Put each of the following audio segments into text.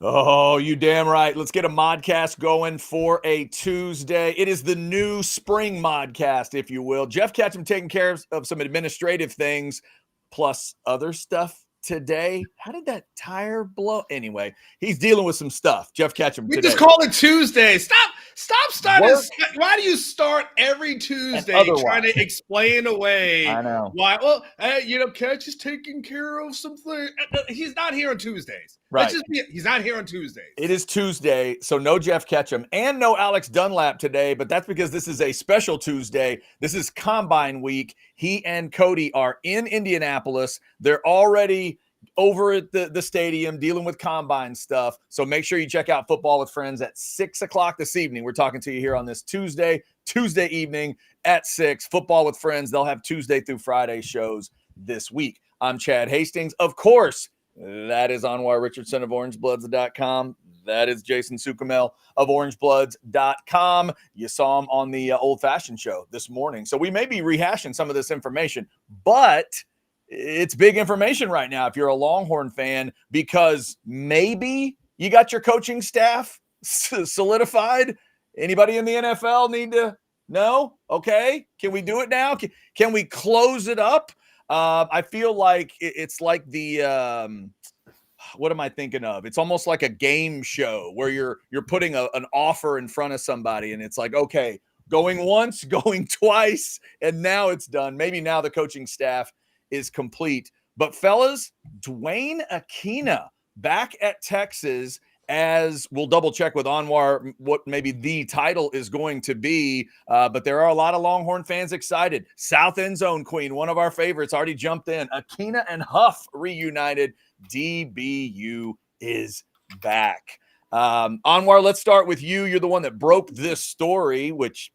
Oh, you damn right. Let's get a modcast going for a Tuesday. It is the new spring modcast, if you will. Jeff Ketchum taking care of some administrative things plus other stuff today. How did that tire blow? Anyway, he's dealing with some stuff. Jeff Ketchum We today. just call it Tuesday. Stop starting. Work Why do you start every Tuesday trying to explain away I know. why? Well, Catch is taking care of something. He's not here on Tuesdays. Right. He's not here on Tuesdays. It is Tuesday, so no Jeff Ketchum and no Alex Dunlap today, but that's because this is a special Tuesday. This is Combine Week. He and Cody are in Indianapolis. They're already over at the stadium dealing with Combine stuff, so make sure you check out Football with Friends at 6 o'clock this evening. We're talking to you here on this Tuesday evening at 6. Football with Friends. They'll have Tuesday through Friday shows this week. I'm Chad Hastings. Of course, that is Anwar Richardson of OrangeBloods.com. That is Jason Sukamel of OrangeBloods.com. You saw him on the Old Fashioned Show this morning. So we may be rehashing some of this information, but it's big information right now if you're a Longhorn fan, because maybe you got your coaching staff solidified. Anybody in the NFL need to know? Okay, can we do it now? Can we close it up? I feel like it's like the what am I thinking of? It's almost like a game show where you're putting an offer in front of somebody, and it's like, okay, going once, going twice, and now it's done. Maybe now the coaching staff is complete. But fellas, Dwayne Akina back at Texas, as we'll double check with Anwar what maybe the title is going to be. But there are a lot of Longhorn fans excited. South End Zone Queen, one of our favorites, already jumped in. Akina and Huff reunited. DBU is back. Anwar, let's start with you. You're the one that broke this story, which,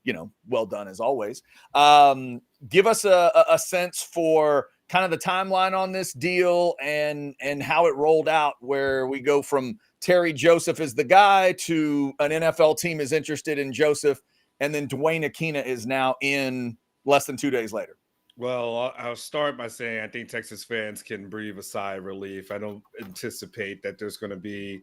well done as always. Give us a sense for kind of the timeline on this deal and how it rolled out, where we go from Terry Joseph is the guy to an NFL team is interested in Joseph, and then Dwayne Akina is now in less than 2 days later. Well, I'll start by saying I think Texas fans can breathe a sigh of relief. I don't anticipate that there's going to be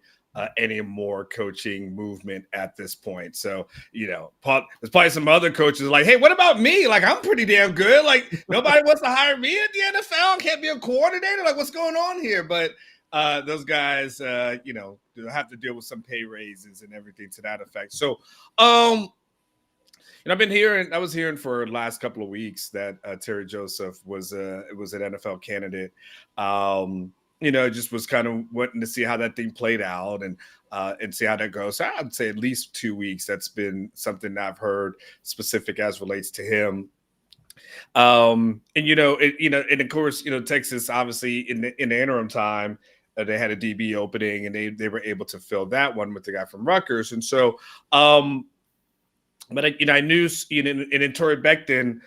any more coaching movement at this point. So, there's probably some other coaches like, hey, what about me? Like, I'm pretty damn good. Like, nobody wants to hire me at the NFL. I can't be a coordinator. Like, what's going on here? But those guys, have to deal with some pay raises and everything to that effect. So, I was hearing for the last couple of weeks that Terry Joseph was an NFL candidate. Just was kind of wanting to see how that thing played out and see how that goes. So I'd say at least 2 weeks. That's been something that I've heard specific as relates to him. And of course, Texas obviously in the interim time, they had a DB opening and they were able to fill that one with the guy from Rutgers. And so, but I knew, and then Torrey Becton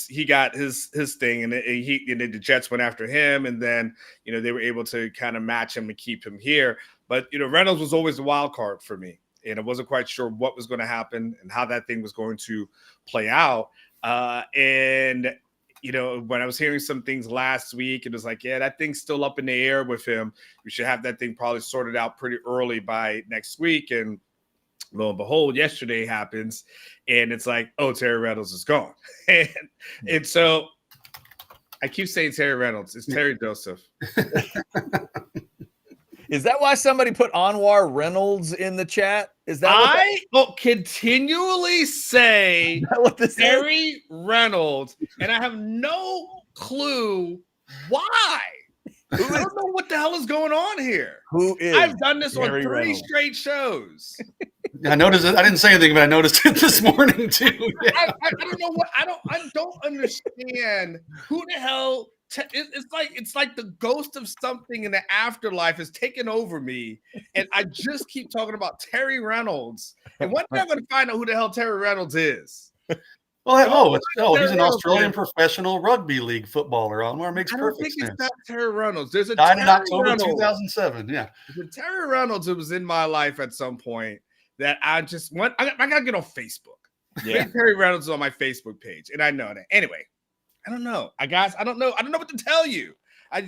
he got his thing, and the Jets went after him, and then they were able to kind of match him and keep him here. But Reynolds was always the wild card for me, and I wasn't quite sure what was going to happen and how that thing was going to play out. When I was hearing some things last week, it was like, yeah, that thing's still up in the air with him. We should have that thing probably sorted out pretty early by next week, and lo and behold, yesterday happens, and it's like, oh, Terry Reynolds is gone. and so I keep saying Terry Reynolds. It's Terry Joseph. Is that why somebody put Anwar Reynolds in the chat? Is that I will continually say what this Terry Reynolds, and I have no clue why. I don't know what the hell is going on here. Who is? I've done this Terry on 3 Reynolds? Straight shows. I noticed it. I didn't say anything, but I noticed it this morning too. Yeah. I don't know what I don't understand who the hell. It's like the ghost of something in the afterlife has taken over me, and I just keep talking about Terry Reynolds. And one day I'm going to find out who the hell Terry Reynolds is. Well, he's an Australian professional rugby league footballer. Anwar makes perfect sense. I don't think it's not Terry Reynolds. There's a died in Terry October Reynolds. 2007. Yeah, there's a Terry Reynolds who was in my life at some point that I just want. I got to get on Facebook. Yeah, Terry Reynolds is on my Facebook page, and I know that. Anyway, I don't know. I don't know what to tell you. I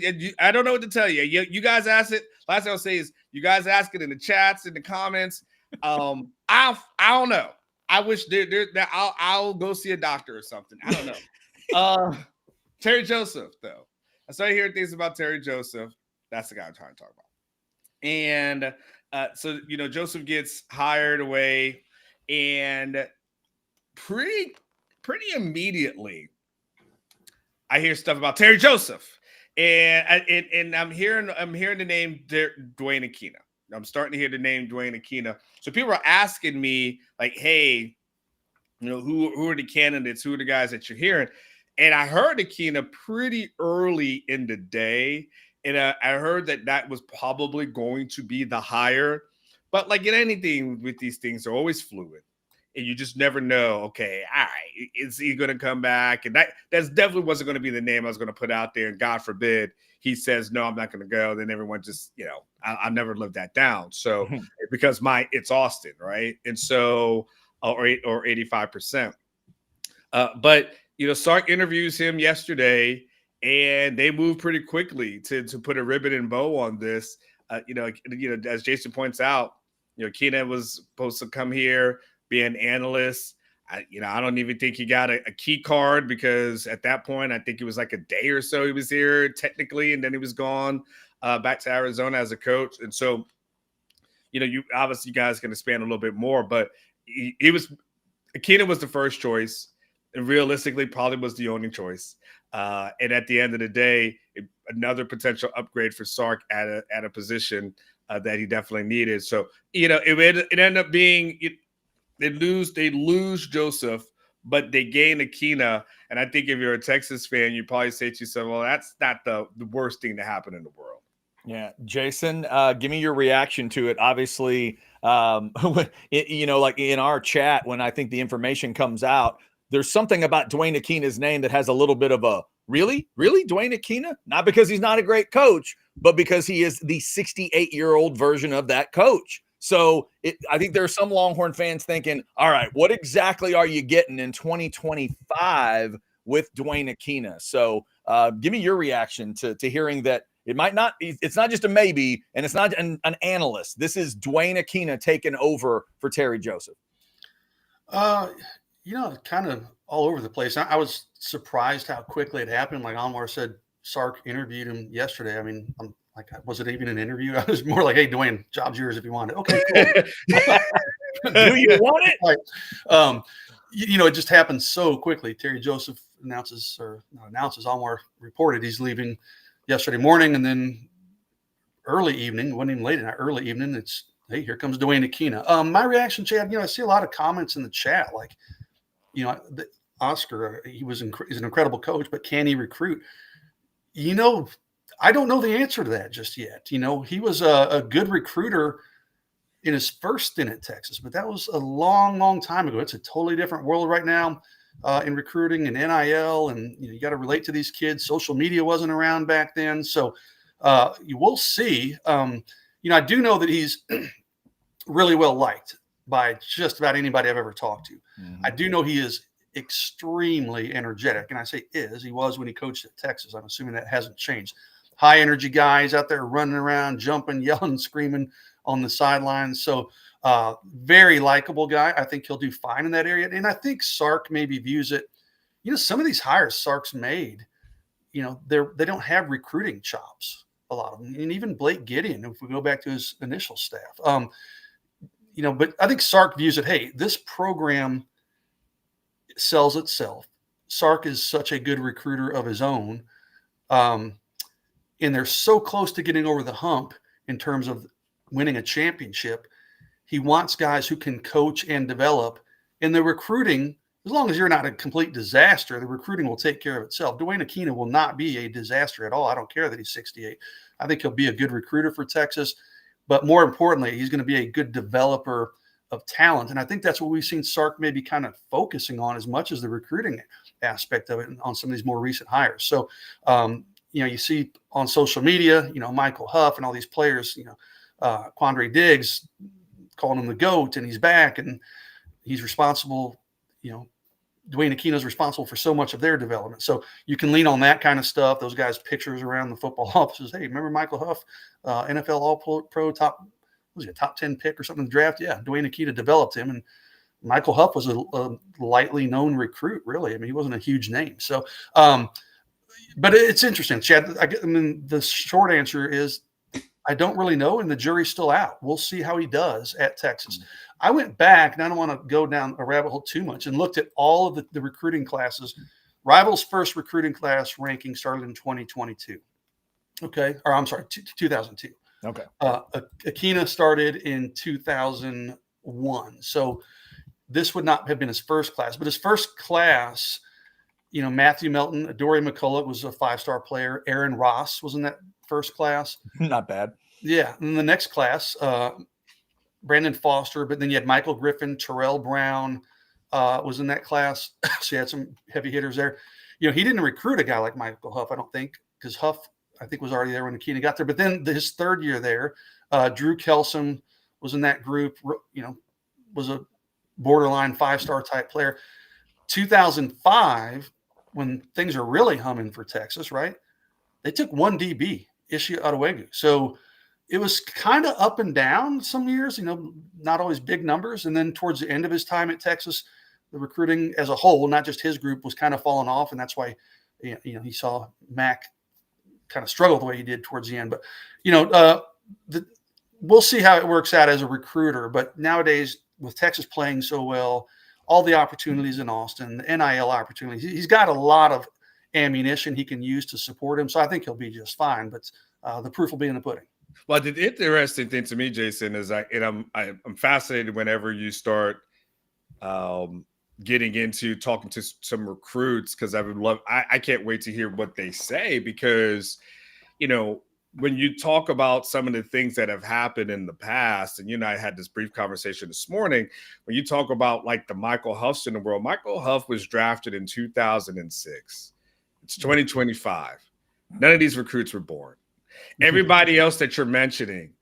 don't know what to tell you. You guys asked it. Last thing I'll say is You guys ask it in the chats, in the comments. I don't know. I wish that I'll go see a doctor or something. I don't know. Terry Joseph, though. I started hearing things about Terry Joseph. That's the guy I'm trying to talk about. And so, Joseph gets hired away, and pretty immediately, I hear stuff about Terry Joseph, and I'm hearing the name Dwayne Akina. I'm starting to hear the name Dwayne Akina. So people are asking me, like, hey, who are the candidates? Who are the guys that you're hearing? And I heard Akina pretty early in the day. And I heard that was probably going to be the hire. But like in anything with these things, they're always fluid. And you just never know, okay, all right, is he going to come back? And that's definitely wasn't going to be the name I was going to put out there. And God forbid he says, no, I'm not going to go. Then everyone just, I never lived that down. So because it's Austin, right? And so, or 85%. But, Sark interviews him yesterday, and they moved pretty quickly to put a ribbon and bow on this. As Jason points out, Akina was supposed to come here, be an analyst. I don't even think he got a key card, because at that point, I think it was like a day or so he was here technically, and then he was gone back to Arizona as a coach. And so, you obviously, you guys can expand a little bit more, but Akina was the first choice, and realistically probably was the only choice. And at the end of the day, another potential upgrade for Sark at a position that he definitely needed. So, it ended up being they lose Joseph, but they gain Akina. And I think if you're a Texas fan, you probably say to yourself, well, that's not the worst thing to happen in the world. Yeah. Jason, give me your reaction to it. Obviously, like in our chat, when I think the information comes out, there's something about Dwayne Akina's name that has a little bit of a really Dwayne Akina, not because he's not a great coach, but because he is the 68-year-old version of that coach. So I think there are some Longhorn fans thinking, all right, what exactly are you getting in 2025 with Dwayne Akina? So give me your reaction to hearing that it's not just a maybe, and it's not an analyst. This is Dwayne Akina taking over for Terry Joseph. Kind of all over the place. I was surprised how quickly it happened. Like Anwar said, Sark interviewed him yesterday. I mean, I'm like, was it even an interview? I was more like, hey, Dwayne, job's yours if you want it. Okay, cool. Do you want it? Like, it just happened so quickly. Terry Joseph announces Anwar reported he's leaving yesterday morning, and then early evening, wasn't even late at night, early evening, it's, hey, here comes Dwayne Akina. My reaction, Chad, I see a lot of comments in the chat, like, Oscar, he's an incredible coach, but can he recruit? I don't know the answer to that just yet. He was a good recruiter in his first stint at Texas, but that was a long, long time ago. It's a totally different world right now in recruiting and NIL, and you got to relate to these kids. Social media wasn't around back then, so you will see. I do know that he's really well liked by just about anybody I've ever talked to. Mm-hmm. I do know he is extremely energetic, and I say he was when he coached at Texas. I'm assuming that hasn't changed. High energy guys out there running around, jumping, yelling, screaming on the sidelines. So very likable guy. I think he'll do fine in that area. And I think Sark maybe views it, some of these hires Sark's made, they don't have recruiting chops, a lot of them. And even Blake Gideon, if we go back to his initial staff, but I think Sark views it, hey, this program sells itself. Sark is such a good recruiter of his own. And they're so close to getting over the hump in terms of winning a championship. He wants guys who can coach and develop. And the recruiting, as long as you're not a complete disaster, the recruiting will take care of itself. Dwayne Akina will not be a disaster at all. I don't care that he's 68. I think he'll be a good recruiter for Texas. But more importantly, he's going to be a good developer of talent. And I think that's what we've seen Sark maybe kind of focusing on as much as the recruiting aspect of it on some of these more recent hires. So, you see on social media, Michael Huff and all these players, Quandre Diggs calling him the GOAT, and he's back and he's responsible, Dwayne Akina is responsible for so much of their development. So you can lean on that kind of stuff. Those guys' pictures around the football offices. Hey, remember Michael Huff, NFL All-Pro top 10 pick or something in the draft? Yeah, Dwayne Akina developed him, and Michael Huff was a lightly known recruit, really. I mean, he wasn't a huge name. So, but it's interesting, Chad. I mean, the short answer is I don't really know, and the jury's still out. We'll see how he does at Texas. I went back, and I don't want to go down a rabbit hole too much, and looked at all of the recruiting classes. Rivals' first recruiting class ranking started in 2022. Okay. Or I'm sorry, 2002. Okay. Akina started in 2001. So this would not have been his first class, but his first class, Matthew Melton, Adoree McCullough was a 5-star player. Aaron Ross was in that first class. Not bad. Yeah. And the next class, Brandon Foster, but then you had Michael Griffin, Terrell Brown was in that class. So you had some heavy hitters there. He didn't recruit a guy like Michael Huff, I don't think, because Huff, I think, was already there when Akina got there. But then his third year there, Drew Kelsom was in that group, was a borderline 5-star type player. 2005, when things are really humming for Texas, right? They took one DB, Ishia Adewegu. So it was kind of up and down some years, not always big numbers. And then towards the end of his time at Texas, the recruiting as a whole, not just his group, was kind of falling off. And that's why, he saw Mac kind of struggle the way he did towards the end. But, we'll see how it works out as a recruiter. But nowadays, with Texas playing so well, all the opportunities in Austin, the NIL opportunities, he's got a lot of ammunition he can use to support him. So I think he'll be just fine. But the proof will be in the pudding. Well, the interesting thing to me, Jason, is I'm fascinated whenever you start getting into talking to some recruits, because I can't wait to hear what they say, because when you talk about some of the things that have happened in the past, and I had this brief conversation this morning, when you talk about like the Michael Huffs in the world, Michael Huff was drafted in 2006. It's 2025. None of these recruits were born. Everybody else that you're mentioning,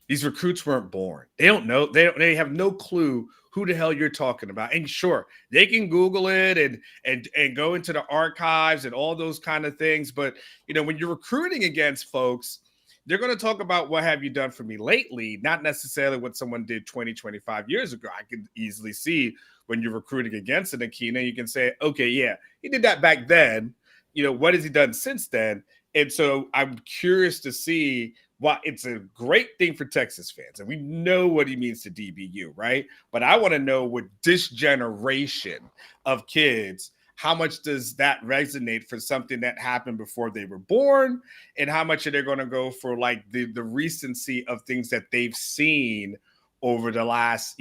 these recruits weren't born. They don't know. They have no clue who the hell you're talking about. And sure, they can Google it and go into the archives and all those kind of things. But, when you're recruiting against folks, they're going to talk about what have you done for me lately, not necessarily what someone did 20, 25 years ago. I can easily see when you're recruiting against an Akina, you can say, okay, yeah, he did that back then. What has he done since then? And so I'm curious to see why. It's a great thing for Texas fans, and we know what he means to DBU, right? But I want to know, with this generation of kids, how much does that resonate for something that happened before they were born, and how much are they going to go for like the recency of things that they've seen over the last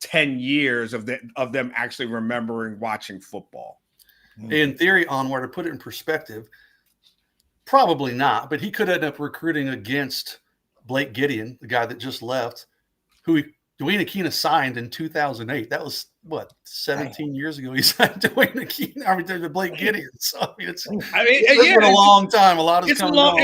10 years of them actually remembering watching football? In theory, Onward, to put it in perspective, probably not, but he could end up recruiting against Blake Gideon, the guy that just left, who Dwayne Akina signed in 2008. That was 17 years ago. He signed Dwayne Akina. I mean, Blake Gideon. So it's been a long time. A lot is coming on.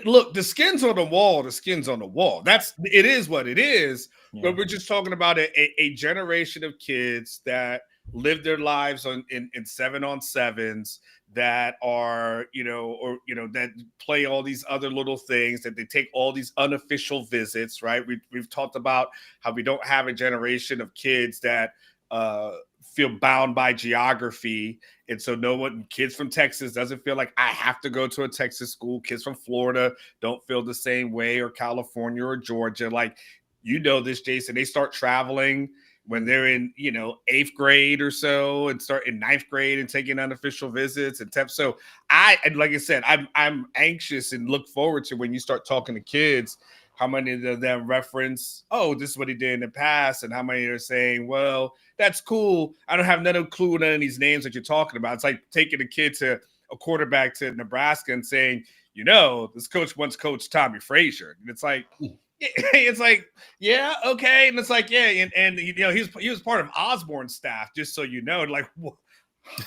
Look, the skin's on the wall. The skin's on the wall. It is what it is. Yeah. But we're just talking about a generation of kids that live their lives in 7-on-7s, that are, that play all these other little things, that they take all these unofficial visits, right? We've talked about how we don't have a generation of kids that feel bound by geography. And so kids from Texas doesn't feel like I have to go to a Texas school. Kids from Florida don't feel the same way, or California or Georgia. Like, this, Jason, they start traveling when they're in, 8th grade or so, and start in 9th grade and taking unofficial visits and temps. So like I said, I'm anxious and look forward to when you start talking to kids, how many of them reference, oh, this is what he did in the past, and how many are saying, well, that's cool. I don't have no clue none of these names that you're talking about. It's like taking a quarterback to Nebraska and saying, this coach once coached Tommy Frazier. And it's like, yeah, okay. And it's like, yeah. And he was part of Osborne's staff, just so you know, like,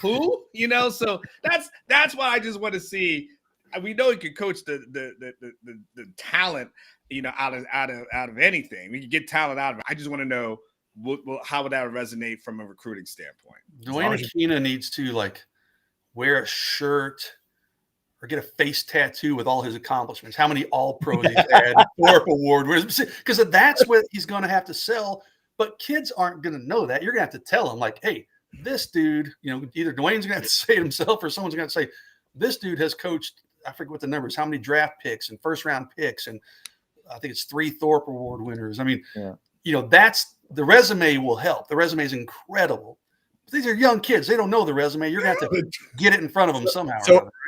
who, so that's why I just want to see. We know he can coach the talent, out of anything. We can get talent out of it. I just want to know how would that resonate from a recruiting standpoint? Dwayne Akina needs to like wear a shirt or get a face tattoo with all his accomplishments. How many All-Pros he's had, Thorpe Award winners, because that's what he's going to have to sell. But kids aren't going to know that. You're going to have to tell them, like, hey, this dude, either Dwayne's going to have to say it himself or someone's going to say, this dude has coached, I forget what the numbers, how many draft picks and first-round picks, and I think it's 3 Thorpe Award winners. I mean, that's the resume will help. The resume is incredible. These are young kids. They don't know the resume. You're going to have to get it in front of them somehow.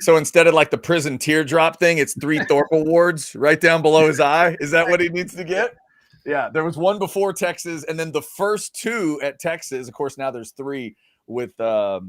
So instead of like the prison teardrop thing, it's 3 Thorpe Awards right down below his eye. Is that what he needs to get? Yeah, there was one before Texas, and then the first 2 at Texas. Of course, now there's 3 with the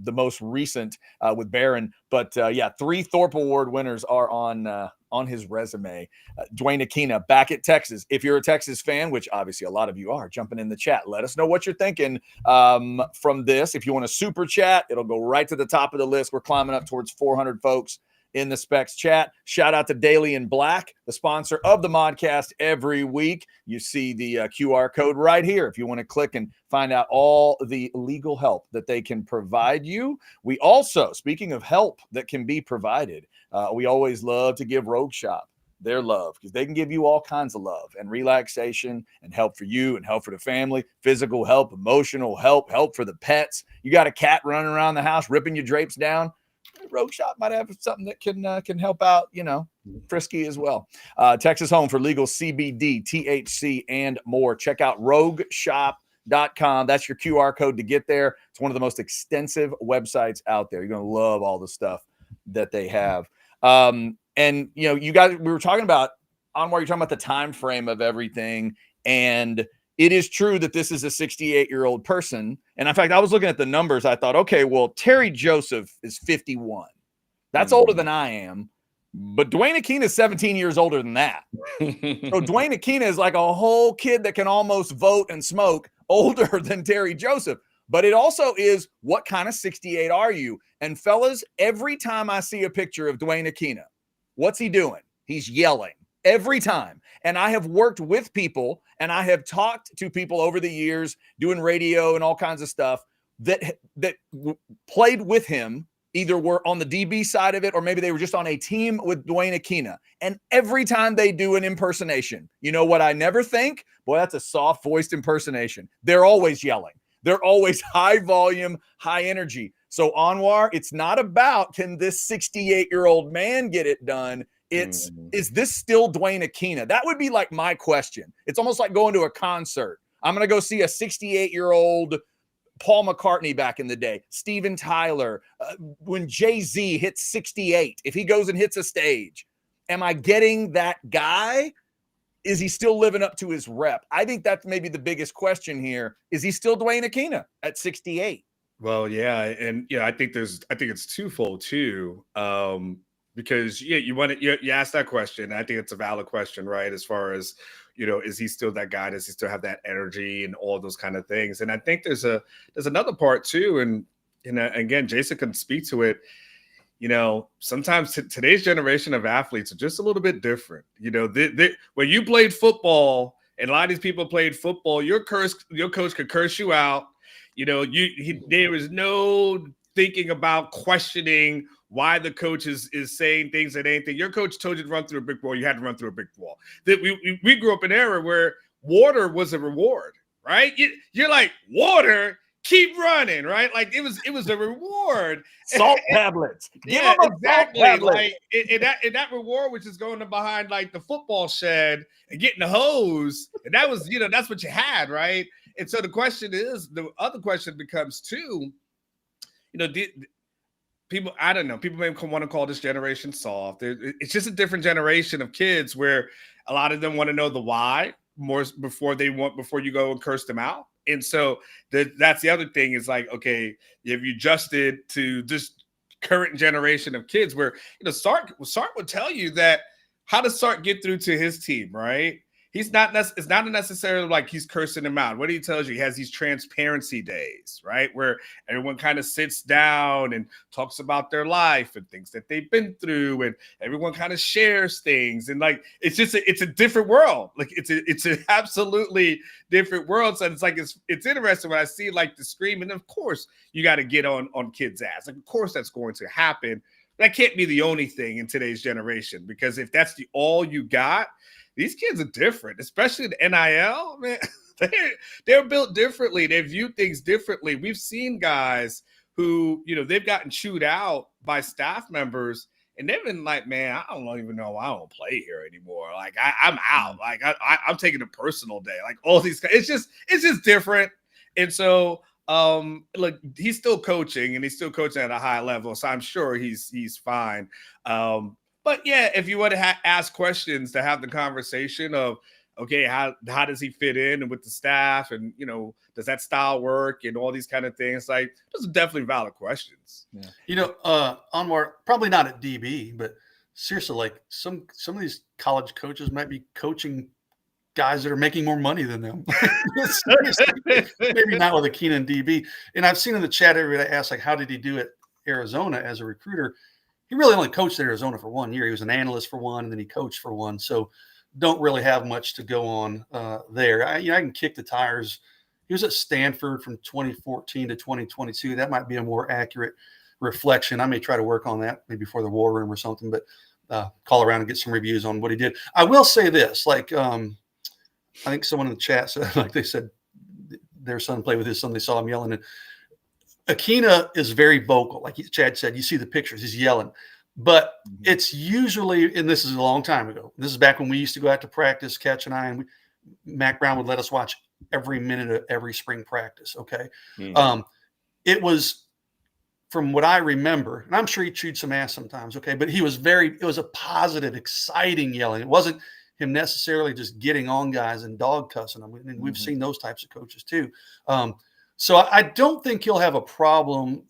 most recent with Barron. But 3 Thorpe Award winners are on his resume. Dwayne Akina back at Texas. If you're a Texas fan, which obviously a lot of you are, jumping in the chat. Let us know what you're thinking from this. If you want a super chat, it'll go right to the top of the list. We're climbing up towards 400 folks in the Specs chat. Shout out to Daily in Black, the sponsor of the Modcast every week. You see the QR code right here if you want to click and find out all the legal help that they can provide you. We also, speaking of help that can be provided, we always love to give Rogue Shop their love because they can give you all kinds of love and relaxation and help for you and help for the family, physical help, emotional help, help for the pets. You got a cat running around the house, ripping your drapes down. Rogue Shop might have something that can help out, Frisky as well. Texas home for legal CBD, THC, and more. Check out rogueshop.com. That's your QR code to get there. It's one of the most extensive websites out there. You're going to love all the stuff that they have. And you guys, we were talking about Anwar, you're talking about the time frame of everything, and it is true that this is a 68-year-old person. And in fact, I was looking at the numbers. I thought, okay, well, Terry Joseph is 51. That's older than I am. But Dwayne Akina is 17 years older than that. So Dwayne Akina is like a whole kid that can almost vote and smoke, older than Terry Joseph. But it also is, what kind of 68 are you? And fellas, every time I see a picture of Dwayne Akina, what's he doing? He's yelling every time. And I have worked with people and I have talked to people over the years doing radio and all kinds of stuff that played with him, either were on the DB side of it or maybe they were just on a team with Dwayne Akina. And every time they do an impersonation, you know what I never think? Boy, that's a soft-voiced impersonation. They're always yelling. They're always high volume, high energy. So Anwar, it's not about can this 68-year-old man get it done. It's is this still Dwayne Akina? That would be like my question. It's almost like going to a concert. I'm going to go see a 68-year-old Paul McCartney back in the day, Steven Tyler, when Jay-Z hits 68, if he goes and hits a stage, am I getting that guy? Is he still living up to his rep? I think that's maybe the biggest question here. Is he still Dwayne Akina at 68? Well, yeah. And I think it's twofold too. Because you asked that question. I think it's a valid question, right? As far as, is he still that guy? Does he still have that energy and all those kind of things? And I think there's another part too. And again, Jason can speak to it. Sometimes today's generation of athletes are just a little bit different. When you played football and a lot of these people played football, your coach could curse you out. There was no thinking about questioning why the coach is saying things that ain't. Your coach told you to run through a brick wall. You had to run through a brick wall. That we grew up in an era where water was a reward, right? You're like, water, keep running, right? Like it was a reward. Salt tablets. Give them a exactly. Salt tablet. Like and that reward, which is going behind like the football shed and getting the hose, and that was that's what you had, right? And so the other question becomes too, people, I don't know, people may want to call this generation soft. It's just a different generation of kids where a lot of them want to know the why more before you go and curse them out. And so that's the other thing is like, okay, have you adjusted to this current generation of kids where, Sark would tell you that how does Sark get through to his team, right? He's not. It's not necessarily like he's cursing them out. What he tells you, he has these transparency days, right, where everyone kind of sits down and talks about their life and things that they've been through, and everyone kind of shares things. And like it's a different world. Like it's an absolutely different world. So it's like it's interesting when I see like the scream, and of course you got to get on kids' ass. Like of course that's going to happen. That can't be the only thing in today's generation, because if that's all you got. These kids are different, especially the NIL, man. They're built differently. They view things differently. We've seen guys who, they've gotten chewed out by staff members, and they've been like, man, I don't even know why I don't play here anymore. Like, I'm out. Like, I'm taking a personal day. Like, all these guys, it's just different. And so, look, he's still coaching, and he's still coaching at a high level. So I'm sure he's fine. But yeah, if you want to ask questions to have the conversation of, okay, how does he fit in and with the staff, and does that style work, and all these kind of things, like those are definitely valid questions. Yeah. Anwar, probably not at DB, but seriously, like some of these college coaches might be coaching guys that are making more money than them. Maybe not with Akina and DB. And I've seen in the chat everybody ask, like, how did he do at Arizona as a recruiter? He really only coached at Arizona for 1 year. He was an analyst for one, and then he coached for one. So don't really have much to go on there. I can kick the tires. He was at Stanford from 2014 to 2022. That might be a more accurate reflection. I may try to work on that maybe for the War Room or something, but call around and get some reviews on what he did. I will say this, like I think someone in the chat said, like they said their son played with his son. They saw him yelling. And Akina is very vocal. Like Chad said, you see the pictures, he's yelling. But it's usually, and this is a long time ago. This is back when we used to go out to practice, Catch and I, and Mac Brown would let us watch every minute of every spring practice. Okay. It was, from what I remember, and I'm sure he chewed some ass sometimes. Okay. But it was a positive, exciting yelling. It wasn't him necessarily just getting on guys and dog cussing them. And we've seen those types of coaches too. So I don't think he'll have a problem.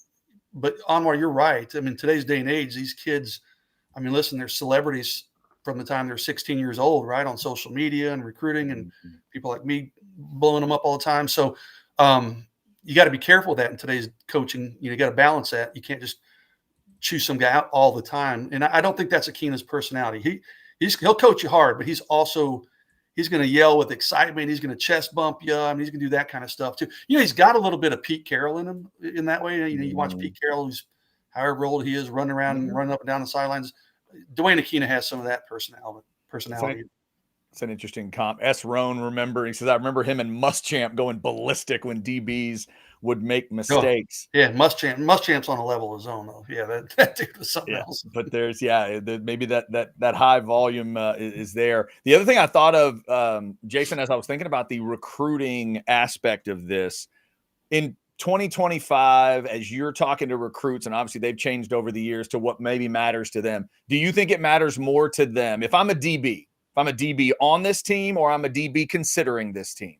But Anwar, you're right. I mean, today's day and age, these kids, I mean, listen, they're celebrities from the time they're 16 years old, right? On social media and recruiting, and people like me blowing them up all the time. So you got to be careful with that in today's coaching. You got to balance that. You can't just choose some guy out all the time. And I don't think that's Akina's personality. He'll coach you hard, but he's going to yell with excitement. He's going to chest bump you. I mean, he's going to do that kind of stuff too. He's got a little bit of Pete Carroll in him in that way. You watch Pete Carroll, who's however old he is, running around and running up and down the sidelines. Dwayne Akina has some of that personality. It's an interesting comp. S. Roan he says, I remember him and Muschamp going ballistic when DBs would make mistakes. Oh, yeah, Muschamp's on a level of his own, though. Yeah, that dude was something else. But there's maybe that high volume is there. The other thing I thought of, Jason, as I was thinking about the recruiting aspect of this, in 2025, as you're talking to recruits, and obviously they've changed over the years to what maybe matters to them. Do you think it matters more to them? If I'm a DB on this team, or I'm a DB considering this team,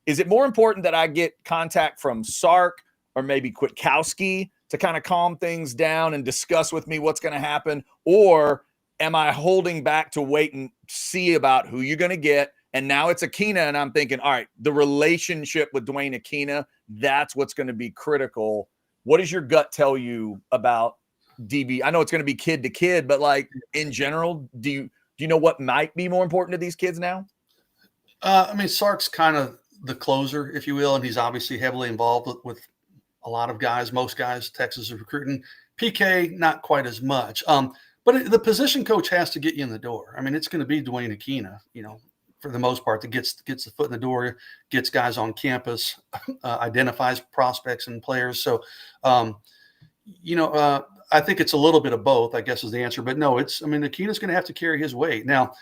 is it more important that I get contact from Sark or maybe Kwiatkowski to kind of calm things down and discuss with me what's going to happen? Or am I holding back to wait and see about who you're going to get? And now it's Akina, and I'm thinking, all right, the relationship with Dwayne Akina, that's what's going to be critical. What does your gut tell you about DB? I know it's going to be kid to kid, but like in general, do you know what might be more important to these kids now? I mean, Sark's kind of the closer, if you will, and he's obviously heavily involved with a lot of guys, most guys Texas is recruiting. PK, not quite as much. But the position coach has to get you in the door. I mean, it's going to be Dwayne Akina, for the most part, that gets the foot in the door, gets guys on campus, identifies prospects and players. So, I think it's a little bit of both, I guess, is the answer. But no, Akina's going to have to carry his weight. Now,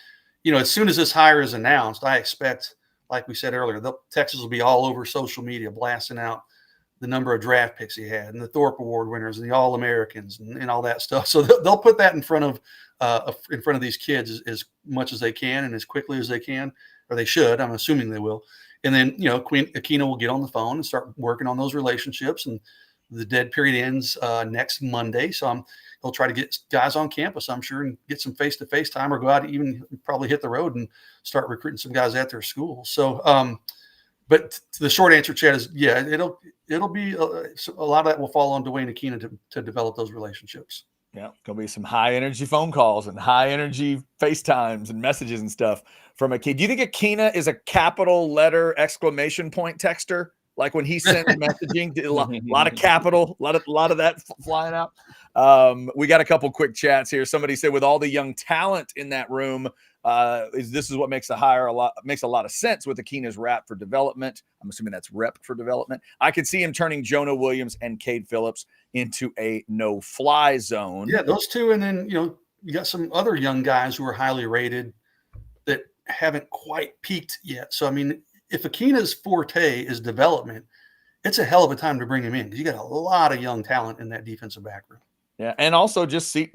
as soon as this hire is announced, I expect, like we said earlier, Texas will be all over social media blasting out the number of draft picks he had and the Thorpe Award winners and the All-Americans and all that stuff. So they'll put that in front of these kids as much as they can and as quickly as they can, or they should. I'm assuming they will. And then, Akina will get on the phone and start working on those relationships. And the dead period ends next Monday. So I'm he'll try to get guys on campus, I'm sure, and get some face-to-face time, or go out and even probably hit the road and start recruiting some guys at their school. So, but the short answer, Chad, is yeah, it'll be a lot of that will fall on Dwayne Akina to develop those relationships. Yeah, gonna be some high energy phone calls and high energy FaceTimes and messages and stuff from Akina. Do you think Akina is a capital letter exclamation point texter? Like when he sends messaging, a lot of capital, a lot of that flying out. We got a couple quick chats here. Somebody said, with all the young talent in that room, this is what makes makes a lot of sense with Akina's rap for development. I'm assuming that's rep for development. I could see him turning Jonah Williams and Cade Phillips into a no-fly zone. Yeah, those two, and then you got some other young guys who are highly rated that haven't quite peaked yet. So I mean, if Akina's forte is development, it's a hell of a time to bring him in, because you got a lot of young talent in that defensive back room. Yeah, and also just see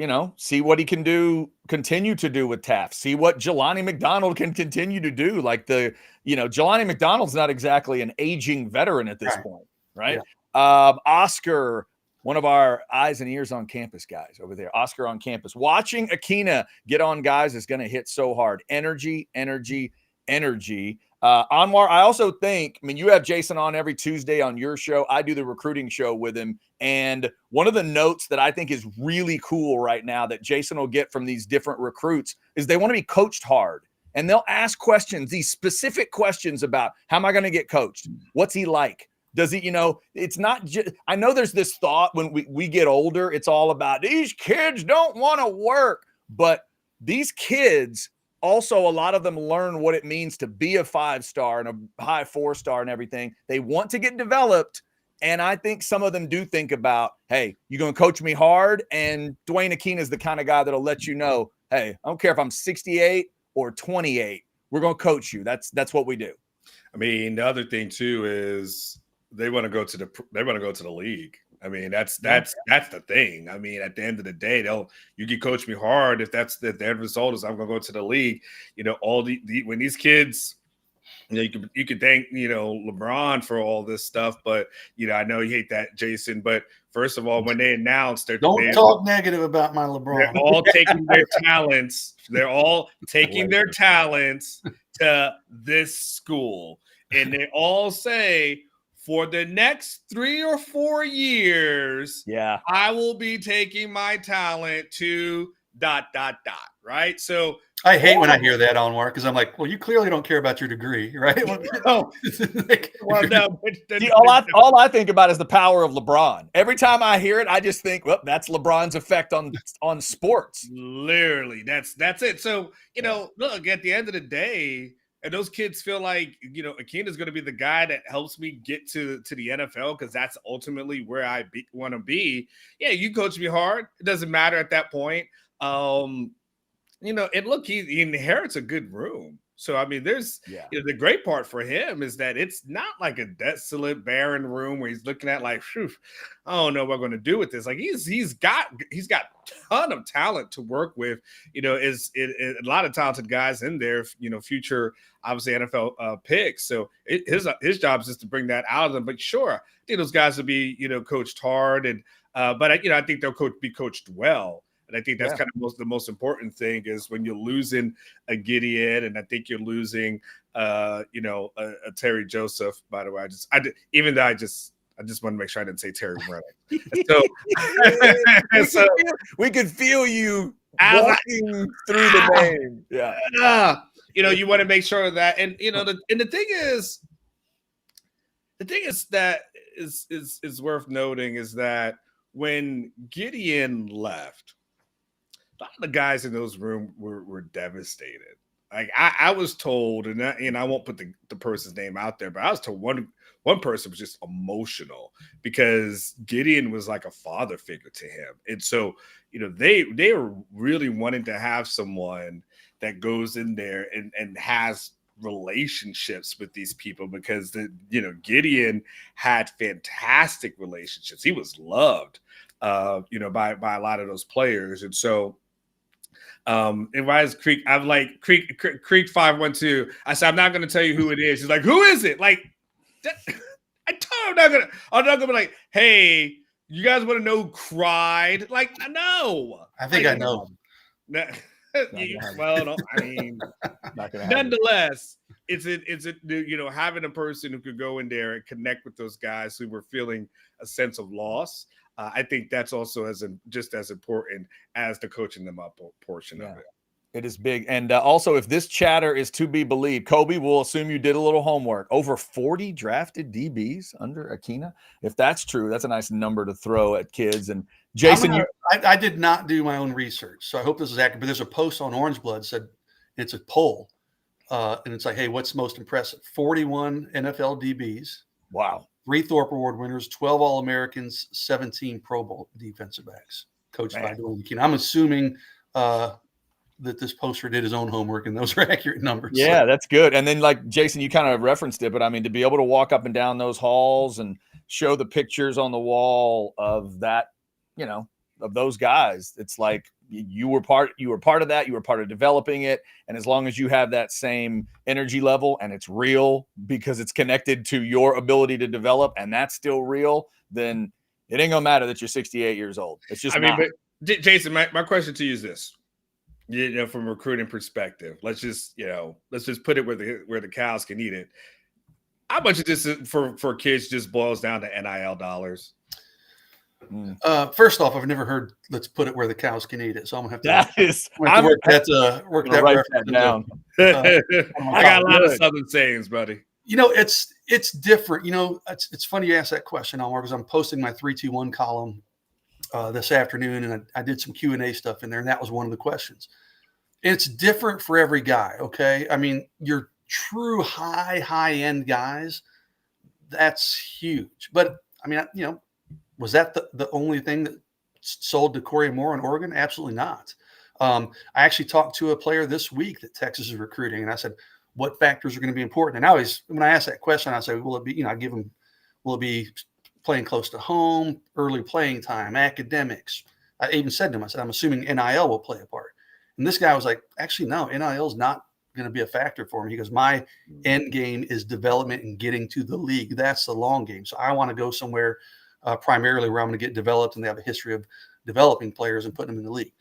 what he can continue to do with Taft. See what Jelani McDonald can continue to do. Like Jelani McDonald's not exactly an aging veteran at this point, right? Yeah. Oscar, one of our eyes and ears on campus guys over there, Oscar on campus. Watching Akina get on guys is going to hit so hard. Energy, energy, energy. Anwar, I also think, you have Jason on every Tuesday on your show. I do the recruiting show with him. And one of the notes that I think is really cool right now that Jason will get from these different recruits is they want to be coached hard. And they'll ask questions, these specific questions about, how am I going to get coached? What's he like? Does he, it's not just, I know there's this thought when we get older, it's all about these kids don't want to work. But these kids, also, a lot of them learn what it means to be a 5-star and a high 4-star and everything. They want to get developed. And I think some of them do think about, hey, you're going to coach me hard. And Dwayne Akina is the kind of guy that'll let you know, hey, I don't care if I'm 68 or 28. We're going to coach you. That's what we do. I mean, the other thing too is they want to go to the league. I mean, that's the thing. I mean, at the end of the day, you can coach me hard if the end result is I'm going to go to the league. When these kids, you could thank LeBron for all this stuff, but I know you hate that, Jason. But first of all, when they announced don't talk negative about my LeBron. They're all taking their talents. They're all taking their talents to this school, and they all say, for the next 3 or 4 years, I will be taking my talent to ... right? So I hate when I hear that, Anwar, because I'm like, well, you clearly don't care about your degree, right? All I think about is the power of LeBron. Every time I hear it, I just think, well, that's LeBron's effect on sports. Literally, that's it. So look, at the end of the day, and those kids feel like, Akina is going to be the guy that helps me get to the NFL, because that's ultimately where I want to be. Yeah, you coach me hard. It doesn't matter at that point. And look, he inherits a good room. So, I mean, there's the great part for him is that it's not like a desolate, barren room where he's looking at like, I don't know what I'm going to do with this. Like he's got a ton of talent to work with. Is a lot of talented guys in there. Future obviously NFL picks. So his job is just to bring that out of them. But sure, I think those guys will be coached hard, and but I think they'll be coached well. And I think that's kind of the most important thing is when you're losing a Gideon, and I think you're losing, a Terry Joseph. By the way, I just want to make sure I didn't say Terry Rennick. So we could feel you walking through the name. Yeah. You want to make sure of that, and the thing that is worth noting is that when Gideon left, a lot of the guys in those rooms were devastated. Like I was told, and I won't put the person's name out there, but I was told one person was just emotional because Gideon was like a father figure to him. And so, they were really wanting to have someone that goes in there and has relationships with these people, because Gideon had fantastic relationships. He was loved, by a lot of those players. And so, in Rise Creek, I'm like Creek 512. I said, I'm not going to tell you who it is. He's like, who is it? Like, I told him I'm not gonna be like, hey, You guys want to know who cried? Like, no. I think I know. Well, no, I mean, nonetheless, it's having a person who could go in there and connect with those guys who were feeling a sense of loss. I think that's also just as important as the coaching them up portion of it. It is big. And also, if this chatter is to be believed, Kobe, we'll assume you did a little homework. Over 40 drafted DBs under Akina. If that's true, that's a nice number to throw at kids. And Jason, I did not do my own research, so I hope this is accurate. But there's a post on Orange Blood said it's a poll, and it's like, hey, what's most impressive? 41 NFL DBs. Wow. 3 Thorpe Award winners, 12 All-Americans, 17 Pro Bowl defensive backs, coached by Dwayne Akina. I'm assuming that this poster did his own homework and those are accurate numbers. Yeah, so that's good. And then, like Jason, you kind of referenced it, but I mean, to be able to walk up and down those halls and show the pictures on the wall of that, of those guys, it's like you were part of that. You were part of developing it. And as long as you have that same energy level and it's real because it's connected to your ability to develop and that's still real, then it ain't gonna matter that you're 68 years old. It's just, but Jason, my question to you is this. From a recruiting perspective, let's just put it where the cows can eat it. How much of this for kids just boils down to NIL dollars? First off, I've never heard "let's put it where the cows can eat it," so I'm gonna have to work that down. I got a lot of Southern sayings, buddy. It's different. It's funny you ask that question, Omar, because I'm posting my 3-2-1 column this afternoon, and I did some Q&A stuff in there, and that was one of the questions. It's different for every guy, okay? I mean, your true high-end guys, that's huge. But, I mean, was that the only thing that sold to Corey Moore in Oregon? Absolutely not. I actually talked to a player this week that Texas is recruiting, and I said, what factors are going to be important? And when I ask that question, I say, will it be, will it be playing close to home, early playing time, academics? I even said to him, I said, I'm assuming NIL will play a part. And this guy was like, actually, no, NIL is not going to be a factor for me. He goes, my end game is development and getting to the league. That's the long game. So I want to go somewhere primarily where I'm going to get developed, and they have a history of developing players and putting them in the league.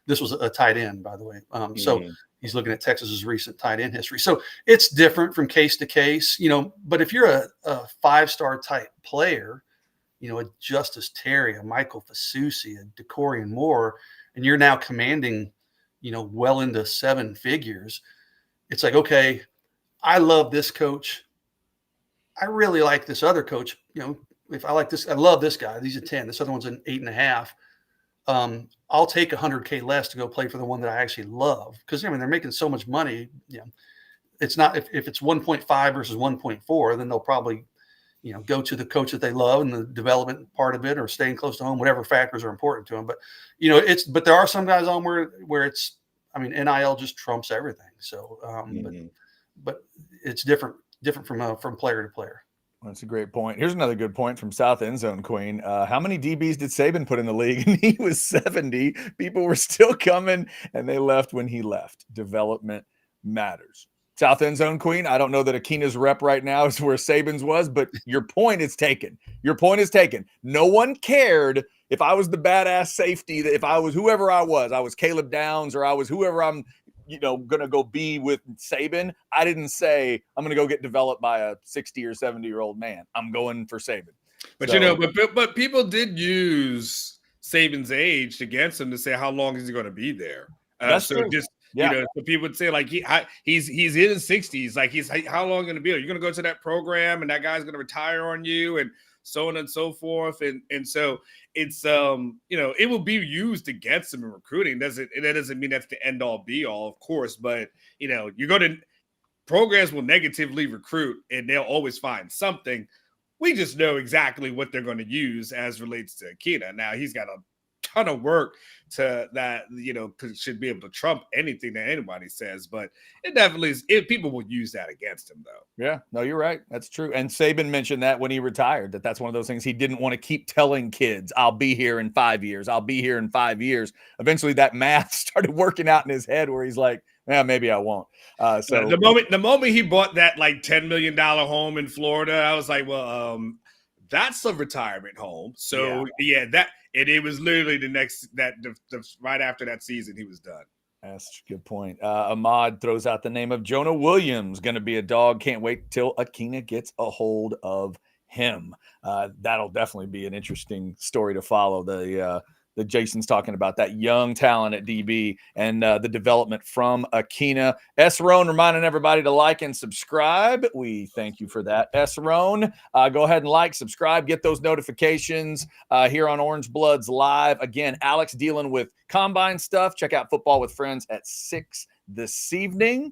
This was a tight end, by the way. So he's looking at Texas's recent tight end history. So it's different from case to case, but if you're a 5-star type player, a Justice Terry, a Michael Fasusi, a DeCorian Moore, and you're now commanding, well into 7 figures, it's like, okay, I love this coach. I really like this other coach. If I like this, I love this guy. These are 10. This other one's an 8.5. I'll take $100K less to go play for the one that I actually love. Because, they're making so much money. It's not, if it's 1.5 versus 1.4, then they'll probably, go to the coach that they love and the development part of it, or staying close to home, whatever factors are important to them. But, but there are some guys on where it's, NIL just trumps everything. So, but it's different from player to player. That's a great point. Here's another good point from South End Zone Queen. How many DBs did Saban put in the league? And he was 70. People were still coming, and they left when he left. Development matters. South End Zone Queen, I don't know that Akina's rep right now is where Saban's was, but your point is taken. Your point is taken. No one cared if I was the badass safety, that if I was whoever I was Caleb Downs, or I was whoever I'm going to go be with Saban. I didn't say I'm going to go get developed by a 60 or 70-year-old man. I'm going for Saban. But, but people did use Saban's age against him to say, how long is he going to be there? That's so true. just, so people would say, like, he's in his 60s. Like, how long going to be? You're going to go to that program and that guy's going to retire on you, and so on and so forth. And so it's, it will be used against him in recruiting. That doesn't mean that's the end all be all, of course. But, you go to programs will negatively recruit and they'll always find something. We just know exactly what they're going to use as relates to Akina. Now, he's got a ton of work to that, should be able to trump anything that anybody says, but it definitely is. People will use that against him, though. Yeah, no, you're right. That's true. And Saban mentioned that when he retired, that's one of those things he didn't want to keep telling kids, I'll be here in 5 years. I'll be here in 5 years. Eventually that math started working out in his head where he's like, maybe I won't. So the moment he bought that like $10 million home in Florida, I was like, well, that's a retirement home. So it was literally right after that season he was done. That's a good point. Ahmad throws out the name of Jonah Williams, going to be a dog. Can't wait till Akina gets a hold of him. That'll definitely be an interesting story to follow. The Jason's talking about that young talent at DB and the development from Akina. Roan reminding everybody to like and subscribe. We thank you for that. Roan, go ahead and like, subscribe, get those notifications here on Orange Bloods Live. Again, Alex dealing with combine stuff. Check out Football with Friends at 6 this evening.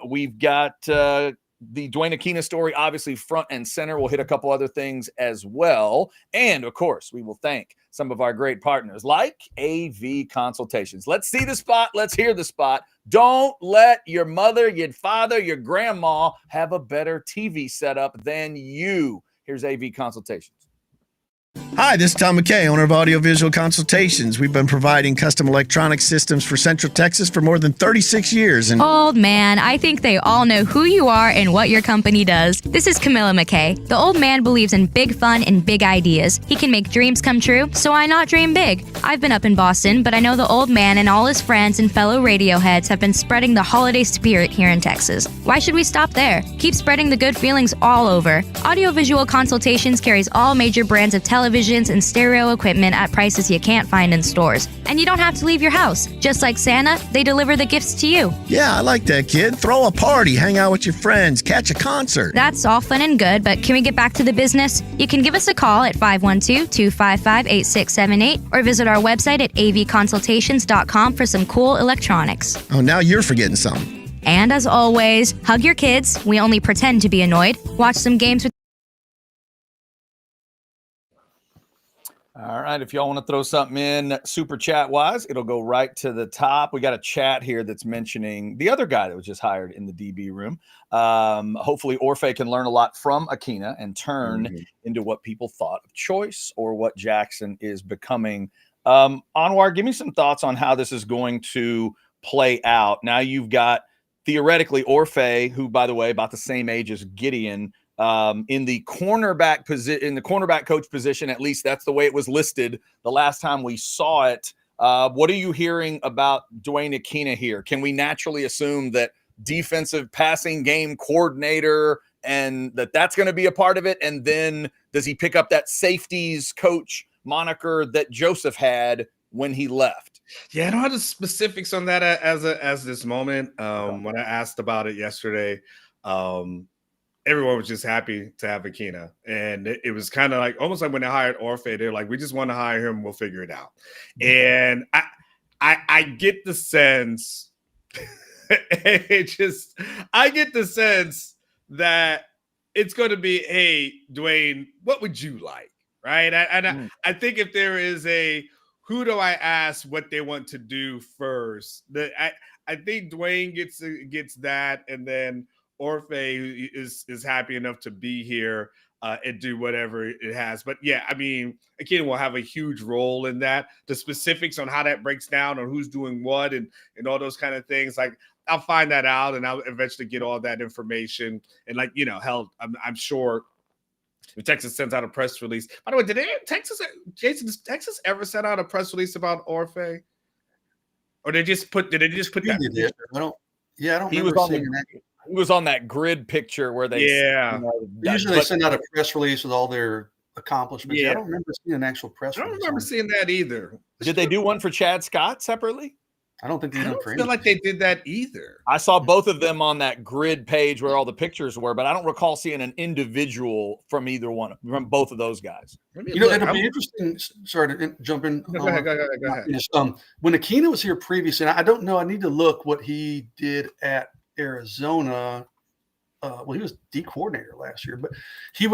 We've got the Dwayne Akina story, obviously front and center. We'll hit a couple other things as well. And of course, we will thank some of our great partners like AV Consultations. Let's see the spot. Let's hear the spot. Don't let your mother, your father, your grandma have a better TV setup than you. Here's AV Consultations. Hi, this is Tom McKay, owner of Audiovisual Consultations. We've been providing custom electronic systems for Central Texas for more than 36 years. And old man, I think they all know who you are and what your company does. This is Camilla McKay. The old man believes in big fun and big ideas. He can make dreams come true, so why not dream big? I've been up in Boston, but I know the old man and all his friends and fellow radio heads have been spreading the holiday spirit here in Texas. Why should we stop there? Keep spreading the good feelings all over. Audiovisual Consultations carries all major brands of televisions and stereo equipment at prices you can't find in stores. And you don't have to leave your house. Just like Santa, they deliver the gifts to you. Yeah, I like that, kid. Throw a party, hang out with your friends, catch a concert. That's all fun and good, but can we get back to the business? You can give us a call at 512-255-8678 or visit our website at avconsultations.com for some cool electronics. Oh, now you're forgetting something. And as always, hug your kids. We only pretend to be annoyed. Watch some games with. All right, if y'all want to throw something in super chat wise, it'll go right to the top. We got a chat here that's mentioning the other guy that was just hired in the DB room. Hopefully Orfe can learn a lot from Akina and turn into what people thought of choice or what Jackson is becoming. Anwar, give me some thoughts on how this is going to play out. Now you've got theoretically Orfe, who, by the way, about the same age as Gideon, in the cornerback coach position. At least that's the way it was listed the last time we saw it. What are you hearing about Dwayne Akina here? Can we naturally assume that defensive passing game coordinator and that's going to be a part of it? And then does he pick up that safeties coach moniker that Joseph had when he left? Yeah, I don't have the specifics on that as this moment. When I asked about it yesterday, everyone was just happy to have Akina. And it was kind of like almost like when they hired Orfe, they're like, we just want to hire him, we'll figure it out. And I get the sense I get the sense that it's going to be, hey, Dwayne, what would you like? Right. I think if there is who do I ask what they want to do first? I think Dwayne gets that, and then Orfe is happy enough to be here and do whatever it has. But yeah, I mean, Akina will have a huge role in that. The specifics on how that breaks down on who's doing what and all those kind of things, like I'll find that out and I'll eventually get all that information. And like, hell, I'm sure if Texas sends out a press release. By the way, did Texas ever send out a press release about Orfe? Or did they just put that? I don't remember seeing that. He was on that grid picture where they usually send out a press release with all their accomplishments. Yeah. I don't remember seeing an actual press release. I don't remember seeing that either. Did they do one for Chad Scott separately? I don't think they don't feel like they did that either. I saw both of them on that grid page where all the pictures were, but I don't recall seeing an individual from from both of those guys. It'll be interesting. Sorry to jump in. Go ahead. When Akina was here previously, and I don't know, I need to look what he did at Arizona. He was D coordinator last year, but he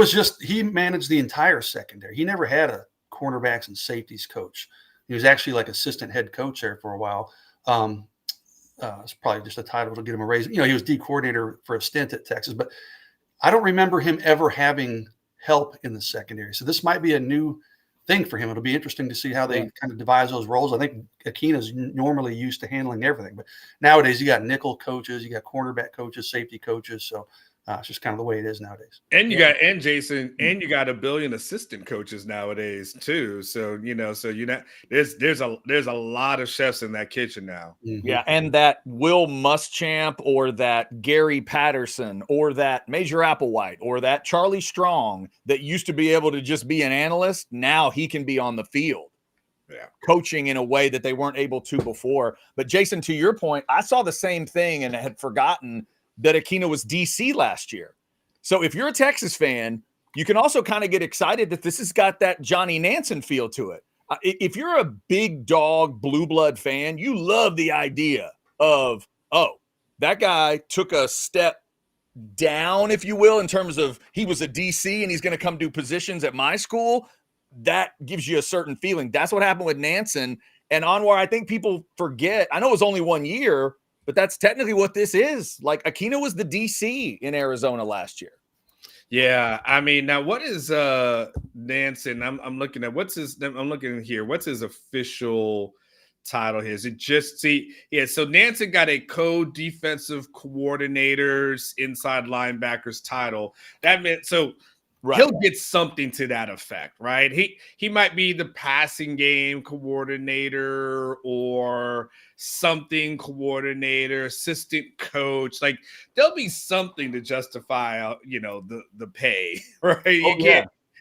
managed the entire secondary. He never had a cornerbacks and safeties coach. He was actually like assistant head coach there for a while. It's probably just a title to get him a raise. He was D coordinator for a stint at Texas, but I don't remember him ever having help in the secondary. So this might be a new thing for him. It'll be interesting to see how they kind of devise those roles. I think Akina's normally used to handling everything, but nowadays you got nickel coaches, you got cornerback coaches, safety coaches. So It's just kind of the way it is nowadays. And you got Jason, and you got a billion assistant coaches nowadays too. So there's a lot of chefs in that kitchen now. Mm-hmm. Yeah, and that Will Muschamp or that Gary Patterson or that Major Applewhite or that Charlie Strong that used to be able to just be an analyst, now he can be on the field. Yeah, coaching in a way that they weren't able to before. But Jason, to your point, I saw the same thing and had forgotten that Akina was DC last year. So if you're a Texas fan, you can also kind of get excited that this has got that Johnny Nansen feel to it. If you're a big dog blue blood fan, you love the idea of, oh, that guy took a step down, if you will, in terms of he was a DC and he's going to come do positions at my school. That gives you a certain feeling. That's what happened with Nansen. And Anwar, I think people forget, I know it was only 1 year, but that's technically what this is. Like Akina was the DC in Arizona last year. Yeah, I mean, now what is Nansen? I'm looking at I'm looking here. What's his official title here? Is it just so Nansen got a co-defensive coordinators, inside linebackers title. That meant Right. He'll get something to that effect, right? He might be the passing game coordinator or something coordinator, assistant coach. Like there'll be something to justify, the pay, right?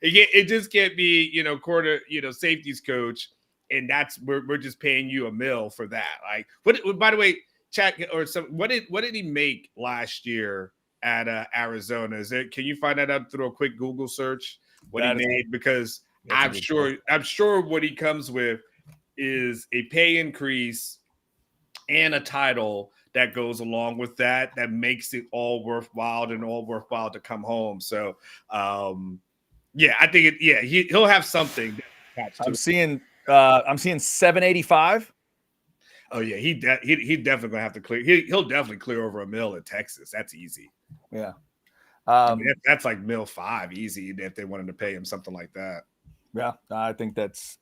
It just can't be, safeties coach, and that's we're just paying you $1 million for that. Like, what? By the way, chat or some. What did he make last year at Arizona? Can you find that up through a quick Google search what he made? Because I'm sure what he comes with is a pay increase and a title that goes along with that makes it all worthwhile to come home. So I think he'll have something attached to I'm seeing 785. Oh yeah, he definitely gonna have to clear. He'll definitely clear over $1 million in Texas. That's easy. Yeah, that's like $1.5 million easy if they wanted to pay him something like that. Yeah, I think that's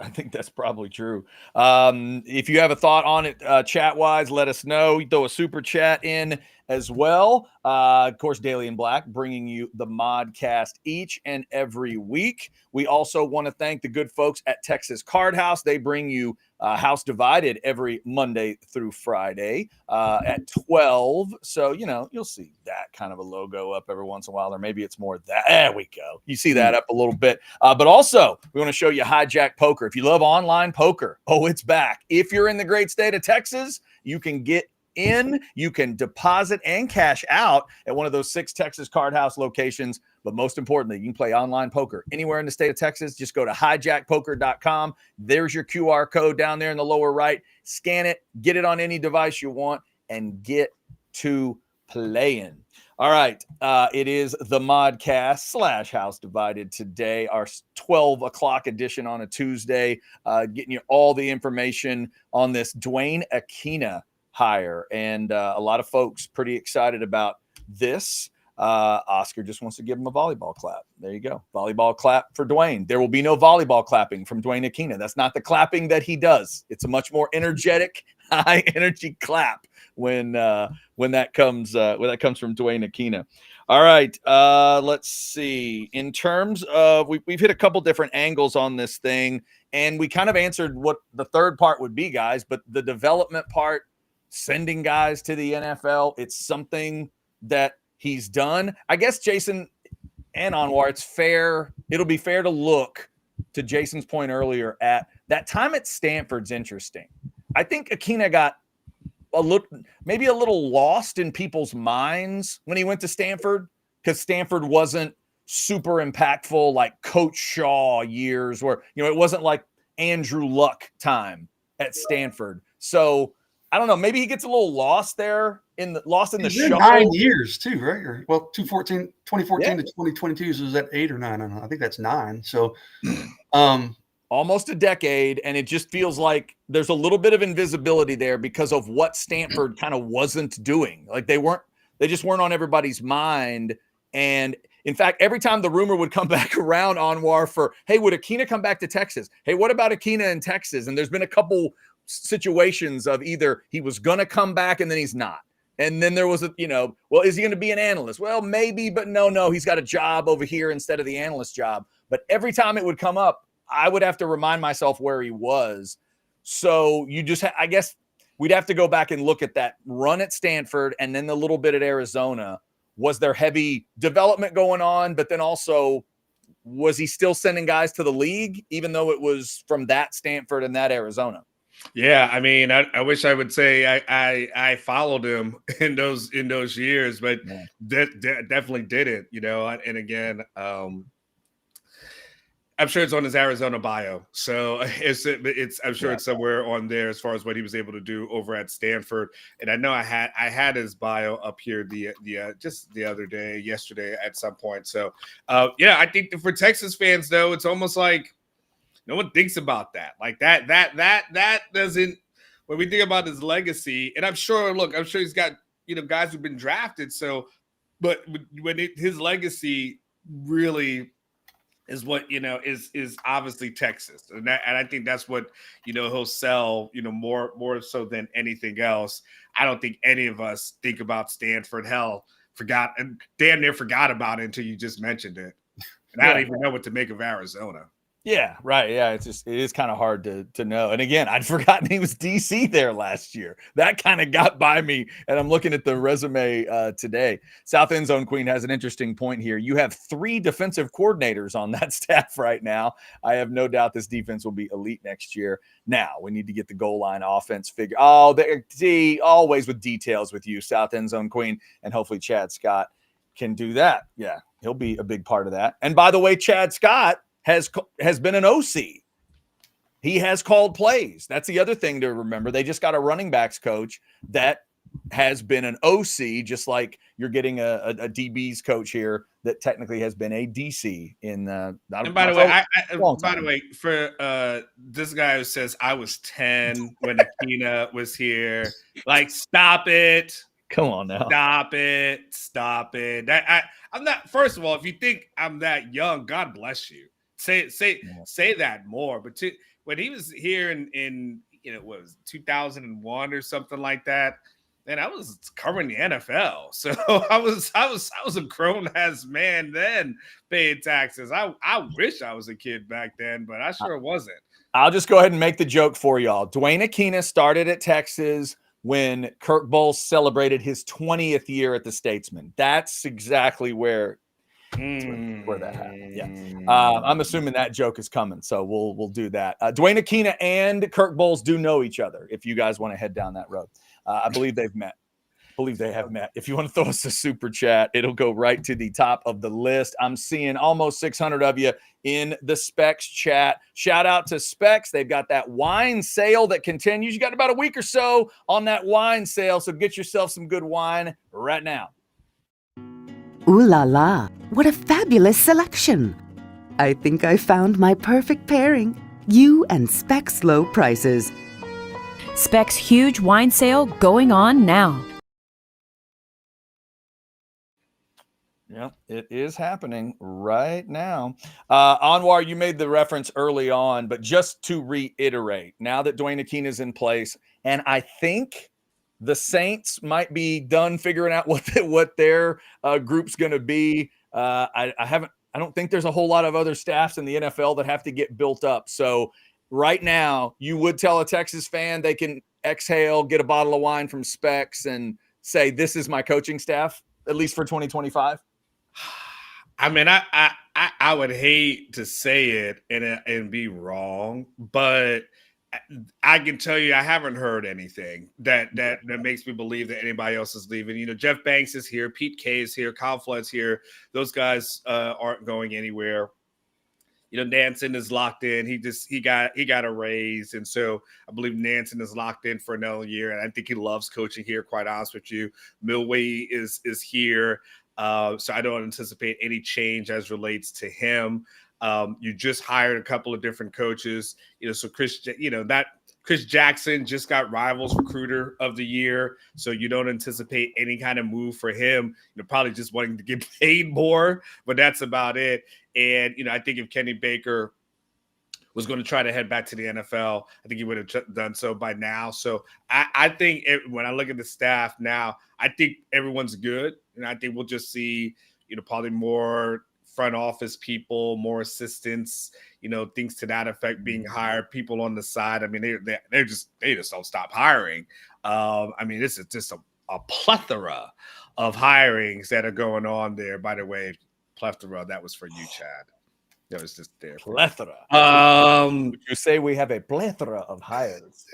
probably true. If you have a thought on it, chat wise, let us know. You throw a super chat in as well. Of course, Daily and Black bringing you the Modcast each and every week. We also want to thank the good folks at Texas Card House. They bring you House Divided every Monday through Friday at 12. So, you'll see that kind of a logo up every once in a while, or maybe it's more that. There we go. You see that up a little bit. But also, we want to show you Hijack Poker. If you love online poker, it's back. If you're in the great state of Texas, you can get in, you can deposit and cash out at one of those 6 Texas Card House locations. But most importantly, you can play online poker anywhere in the state of Texas. Just go to hijackpoker.com. There's your QR code down there in the lower right. Scan it, get it on any device you want, and get to playing. All right. It is the Modcast / House Divided today, our 12 o'clock edition on a Tuesday, getting you all the information on this Dwayne Akina hire. And a lot of folks pretty excited about this. Oscar just wants to give him a volleyball clap. There you go. Volleyball clap for Dwayne. There will be no volleyball clapping from Dwayne Akina. That's not the clapping that he does. It's a much more energetic, high energy clap when that comes from Dwayne Akina. All right. Let's see. In terms of, we've hit a couple different angles on this thing, and we kind of answered what the third part would be, guys, but the development part, sending guys to the NFL, it's something that he's done. I guess, Jason and Anwar, it'll be fair to look to Jason's point earlier at that time at Stanford's interesting. I think Akina got maybe a little lost in people's minds when he went to Stanford, because Stanford wasn't super impactful like Coach Shaw years, where, it wasn't like Andrew Luck time at Stanford. So I don't know. Maybe he gets a little lost there in the show. 9 years too, right? Or 2014 to 2022 is that 8 or 9? I don't know. I think that's 9. So, almost a decade, and it just feels like there's a little bit of invisibility there because of what Stanford kind of wasn't doing. Like they just weren't on everybody's mind. And in fact, every time the rumor would come back around, Anwar, for, hey, would Akina come back to Texas? Hey, what about Akina in Texas? And there's been a couple situations of either he was going to come back and then he's not. And then there was well, is he going to be an analyst? Well, maybe, but no, he's got a job over here instead of the analyst job. But every time it would come up, I would have to remind myself where he was. So you just, I guess we'd have to go back and look at that run at Stanford and then the little bit at Arizona. Was there heavy development going on? But then also, was he still sending guys to the league, even though it was from that Stanford and that Arizona? Yeah, I mean, I wish I would say I followed him in those years, but definitely didn't, And again, I'm sure it's on his Arizona bio, so it's I'm sure it's somewhere on there as far as what he was able to do over at Stanford. And I know I had his bio up here just the other day, yesterday at some point. So I think that for Texas fans though, it's almost like no one thinks about that. Like that doesn't, when we think about his legacy, and I'm sure he's got, guys who've been drafted. So, but when his legacy really is what, is obviously Texas. And I think that's what, he'll sell, more so than anything else. I don't think any of us think about Stanford. Hell, damn near forgot about it until you just mentioned it. And I don't even know what to make of Arizona. Yeah, right. Yeah, it is kind of hard to know. And again, I'd forgotten he was DC there last year. That kind of got by me. And I'm looking at the resume today. South End Zone Queen has an interesting point here. You have 3 defensive coordinators on that staff right now. I have no doubt this defense will be elite next year. Now, we need to get the goal line offense figured. Always with details with you, South End Zone Queen. And hopefully Chad Scott can do that. Yeah, he'll be a big part of that. And by the way, Chad Scott has been an OC. He has called plays. That's the other thing to remember. They just got a running backs coach that has been an OC, just like you're getting a DB's coach here that technically has been a DC in and by the way, for this guy who says I was 10 when Akina was here, like, stop it. Come on now. Stop it. I'm not, first of all, if you think I'm that young, God bless you. Say that more. But when he was here in what was 2001 or something like that, and I was covering the NFL, so I was a grown ass man then paying taxes. I wish I was a kid back then, but I sure wasn't. I'll just go ahead and make the joke for y'all. Dwayne Akina started at Texas when Kirk Bohls celebrated his 20th year at the Statesman. That's exactly where that happened. Yeah. I'm assuming that joke is coming, so we'll do that. Dwayne Akina and Kirk Bohls do know each other. If you guys want to head down that road, I believe they've met. They have met. If you want to throw us a super chat, it'll go right to the top of the list. I'm seeing almost 600 of you in the Specs chat. Shout out to Specs. They've got that wine sale that continues. You got about a week or so on that wine sale, so get yourself some good wine right now. Ooh la la, what a fabulous selection. I think I found my perfect pairing. You and Specs low prices. Specs huge wine sale going on now. Yeah, it is happening right now. Anwar, you made the reference early on, but just to reiterate, now that Dwayne Akina is in place, and I think the Saints might be done figuring out what their group's going to be. I don't think there's a whole lot of other staffs in the NFL that have to get built up. So right now, you would tell a Texas fan they can exhale, get a bottle of wine from Specs, and say, this is my coaching staff, at least for 2025? I mean, I would hate to say it and be wrong, but I can tell you I haven't heard anything that makes me believe that anybody else is leaving. Jeff Banks is here, Pete K is here, Kyle Flood's here. Those guys aren't going anywhere. Nansen is locked in. He got a raise, and so I believe Nansen is locked in for another year. And I think he loves coaching here. Quite honest with you, Milway is here, so I don't anticipate any change as relates to him. You just hired a couple of different coaches, so Chris Jackson just got Rivals Recruiter of the Year. So you don't anticipate any kind of move for him, probably just wanting to get paid more, but that's about it. And, I think if Kenny Baker was going to try to head back to the NFL, I think he would have done so by now. So I think when I look at the staff now, I think everyone's good. And I think we'll just see, probably more front office people, more assistants, things to that effect being hired, people on the side. I mean, they just don't stop hiring. I mean, this is just a plethora of hirings that are going on there. By the way, plethora, that was for you, Chad. That was just there. Plethora. Would you say we have a plethora of hires?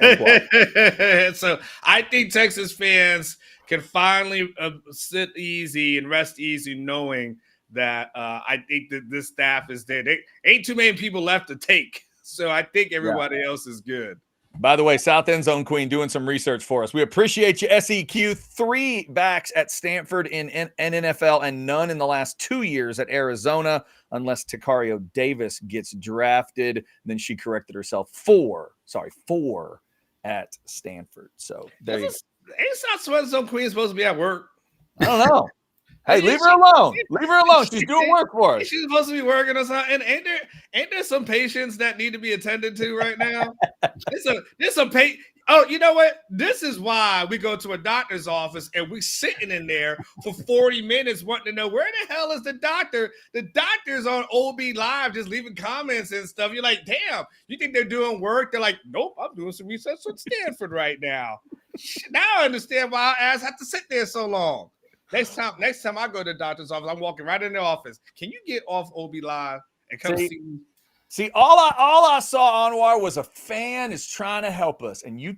So I think Texas fans can finally sit easy and rest easy knowing that I think that this staff is there. There ain't too many people left to take. So I think everybody else is good. By the way, South End Zone Queen doing some research for us. We appreciate you, SEQ. 3 backs at Stanford in NFL and none in the last 2 years at Arizona, unless Takario Davis gets drafted. Then she corrected herself. 4 at Stanford. So there you go. Ain't South End Zone Queen supposed to be at work? I don't know. Hey, leave her alone. Leave her alone. She's doing work for us. She's supposed to be working or something. And ain't there some patients that need to be attended to right now? There's some Oh, you know what? This is why we go to a doctor's office and we sitting in there for 40 minutes wanting to know where the hell is the doctor? The doctor's on OB Live just leaving comments and stuff. You're like, damn, you think they're doing work? They're like, nope, I'm doing some research at Stanford right now. Now I understand why our ass have to sit there so long. Next time I go to the doctor's office, I'm walking right in the office. Can you get off OB Live and come see me? See, all I saw, Anwar, was a fan is trying to help us, and you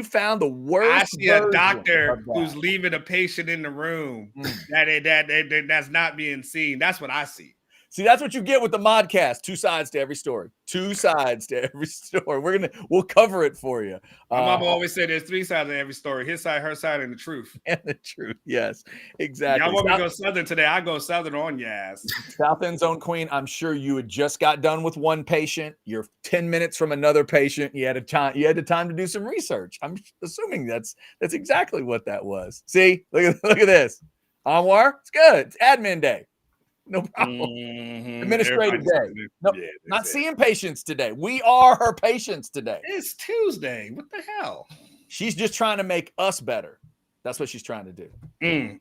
found the worst. I see a doctor who's leaving a patient in the room that's not being seen. That's what I see. See, that's what you get with the Modcast. 2 sides to every story. 2 sides to every story. We'll cover it for you. My mama always said there's 3 sides to every story: his side, her side, and the truth. And the truth, yes, exactly. Y'all want me to go Southern today? I go Southern on your ass. South End Zone Queen. I'm sure you had just got done with one patient. You're 10 minutes from another patient. You had the time to do some research. I'm assuming that's exactly what that was. See, look at this, Anwar. It's good. It's admin day. No problem. Administrative day. No, not seeing patients today. We are her patients today. It's Tuesday. What the hell? She's just trying to make us better. That's what she's trying to do.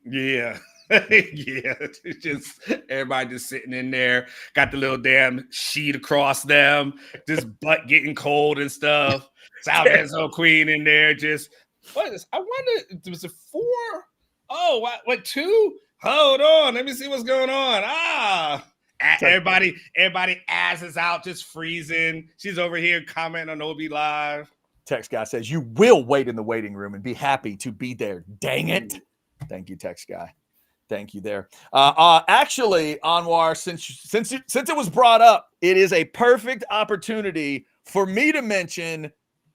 Yeah. Yeah. Just everybody just sitting in there, got the little damn sheet across them, just butt getting cold and stuff. South End Zone Queen in there. Just what is? I wonder. Was it 4? Oh, what 2? Hold on, let me see what's going on. Everybody ass is out, just freezing. She's over here commenting on OB Live. Text guy says, you will wait in the waiting room and be happy to be there. Dang it. Thank you, text guy. Thank you there. Actually, Anwar, since it was brought up, it is a perfect opportunity for me to mention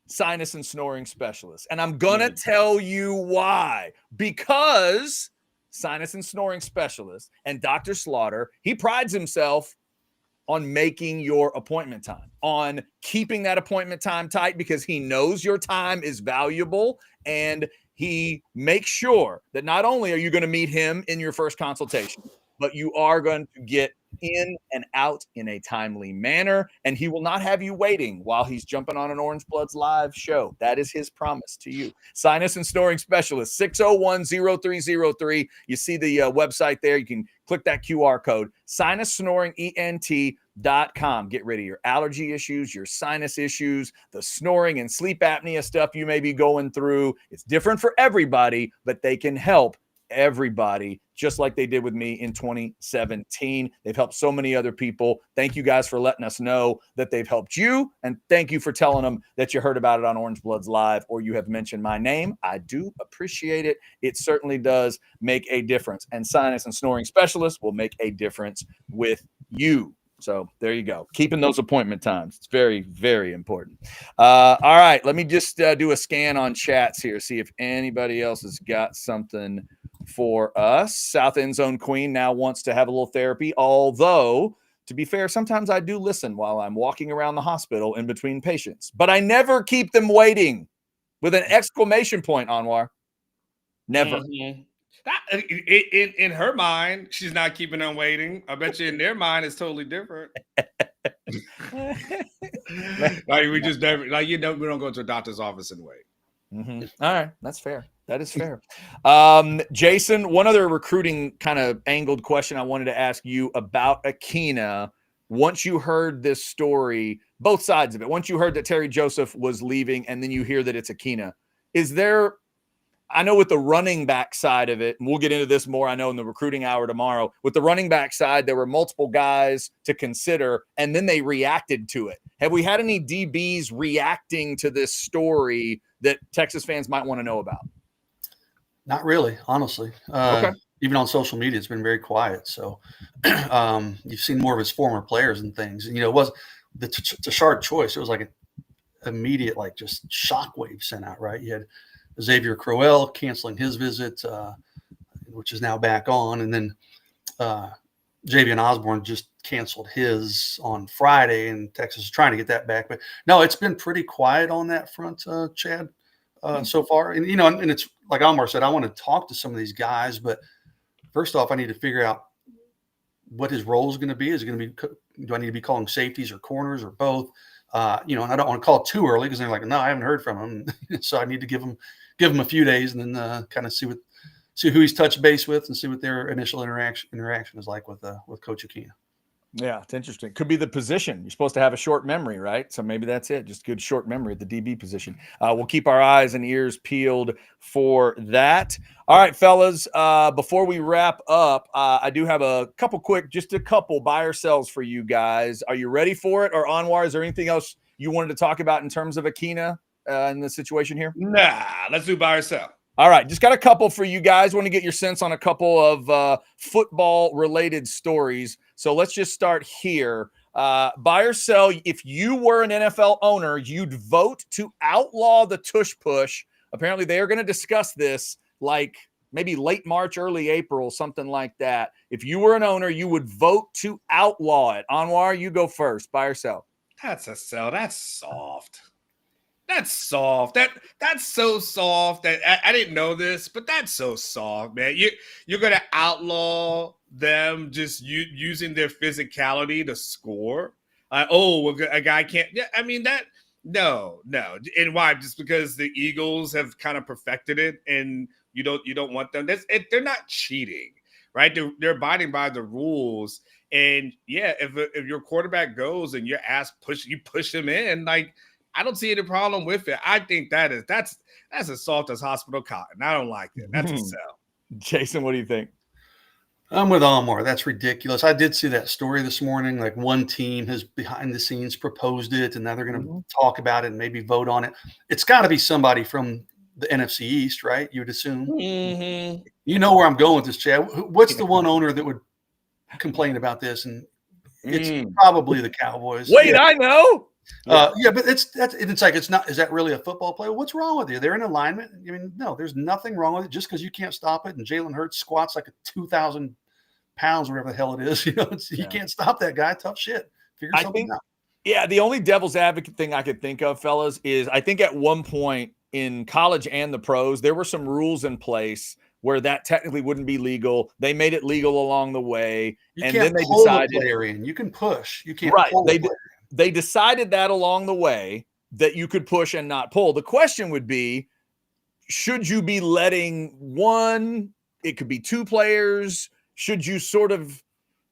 sinus and snoring specialists. And I'm going to tell you why. Because sinus and snoring specialist and Dr. Slaughter, he prides himself on making your appointment time, on keeping that appointment time tight, because he knows your time is valuable, and he makes sure that not only are you going to meet him in your first consultation, but you are going to get in and out in a timely manner, and he will not have you waiting while he's jumping on an Orange Bloods live show. That is his promise to you. Sinus and snoring specialist, 601-0303. You see the website there. You can click that QR code, sinussnoringent.com. Get rid of your allergy issues, your sinus issues, the snoring and sleep apnea stuff you may be going through. It's different for everybody, but they can help everybody, just like they did with me in 2017. They've helped so many other people. Thank you guys for letting us know that they've helped you, and thank you for telling them that you heard about it on Orange Bloods Live or you have mentioned my name. I do appreciate it. It certainly does make a difference, and sinus and snoring specialists will make a difference with you. So there you go. Keeping those appointment times. It's very, very important. All right. Let me just do a scan on chats here, see if anybody else has got something for us. South End Zone Queen now wants to have a little therapy, although, to be fair, sometimes I do listen while I'm walking around the hospital in between patients, but I never keep them waiting with an exclamation point, Anwar. Never. Mm-hmm. In her mind, she's not keeping them waiting. I bet you in their mind it's totally different. Like we just never, like we don't go to a doctor's office and wait. Mm-hmm. All right, that's fair. That is fair. Jason, one other recruiting kind of angled question I wanted to ask you about Akina. Once you heard this story, both sides of it, once you heard that Terry Joseph was leaving and then you hear that it's Akina, is there, I know with the running back side of it, and we'll get into this more, I know in the recruiting hour tomorrow, with the running back side, there were multiple guys to consider, and then they reacted to it. Have we had any DBs reacting to this story that Texas fans might want to know about? Not really, honestly. Okay. Even on social media, it's been very quiet. So you've seen more of his former players and things. And, it was the Tashard choice. It was like an immediate, like just shockwave sent out, right? You had Xavier Crowell canceling his visit, which is now back on. And then Javian Osborne just canceled his on Friday, and Texas is trying to get that back. But no, it's been pretty quiet on that front, Chad, so far. And, and it's like Almar said, I want to talk to some of these guys, but first off, I need to figure out what his role is going to be. Is it going to be, do I need to be calling safeties or corners or both? And I don't want to call it too early because they're like, no, I haven't heard from him. So I need to give him a few days and then kind of see who he's touched base with and see what their initial interaction is like with Coach Akina. Yeah, it's interesting. Could be the position. You're supposed to have a short memory, right? So maybe that's it. Just good short memory at the DB position. We'll keep our eyes and ears peeled for that. All right, fellas, before we wrap up, I do have a couple buy or sells for you guys. Are you ready for it? Or Anwar, is there anything else you wanted to talk about in terms of Akina in the situation here? Nah, let's do buy or sell. All right, just got a couple for you guys. Want to get your sense on a couple of football-related stories. So let's just start here. Buy or sell, if you were an NFL owner, you'd vote to outlaw the tush push. Apparently, they are going to discuss this like maybe late March, early April, something like that. If you were an owner, you would vote to outlaw it. Anwar, you go first. Buy or sell? That's a sell. That's soft. That's soft. That's so soft that I didn't know this, but that's so soft, man. You're gonna outlaw them just using their physicality to score. A guy can't. Yeah, I mean that. No. And why? Just because the Eagles have kind of perfected it, and you don't want them. They're not cheating, right? They're abiding by the rules. And yeah, if your quarterback goes and your ass you push him in, like. I don't see any problem with it. I think that's as soft as hospital cotton. I don't like it. That's a sell. Jason, what do you think? I'm with Almar. That's ridiculous. I did see that story this morning. Like one team has behind the scenes proposed it, and now they're going to talk about it and maybe vote on it. It's got to be somebody from the NFC East, right? You would assume. Mm-hmm. You know where I'm going with this, Chad. What's the one owner that would complain about this? And it's probably the Cowboys. Wait, I know. But it's like, it's not, is that really a football player? What's wrong with you? They're in alignment. I mean, no, there's nothing wrong with it just because you can't stop it. And Jalen Hurts squats like a 2,000 pounds, whatever the hell it is. You can't stop that guy. Tough shit. Figure something out. Yeah. The only devil's advocate thing I could think of, fellas, is I think at one point in college and the pros, there were some rules in place where that technically wouldn't be legal. They made it legal along the way. And then they decided you can push. You can't pull They decided that along the way that you could push and not pull. The question would be, should you be letting one, it could be two players, should you sort of,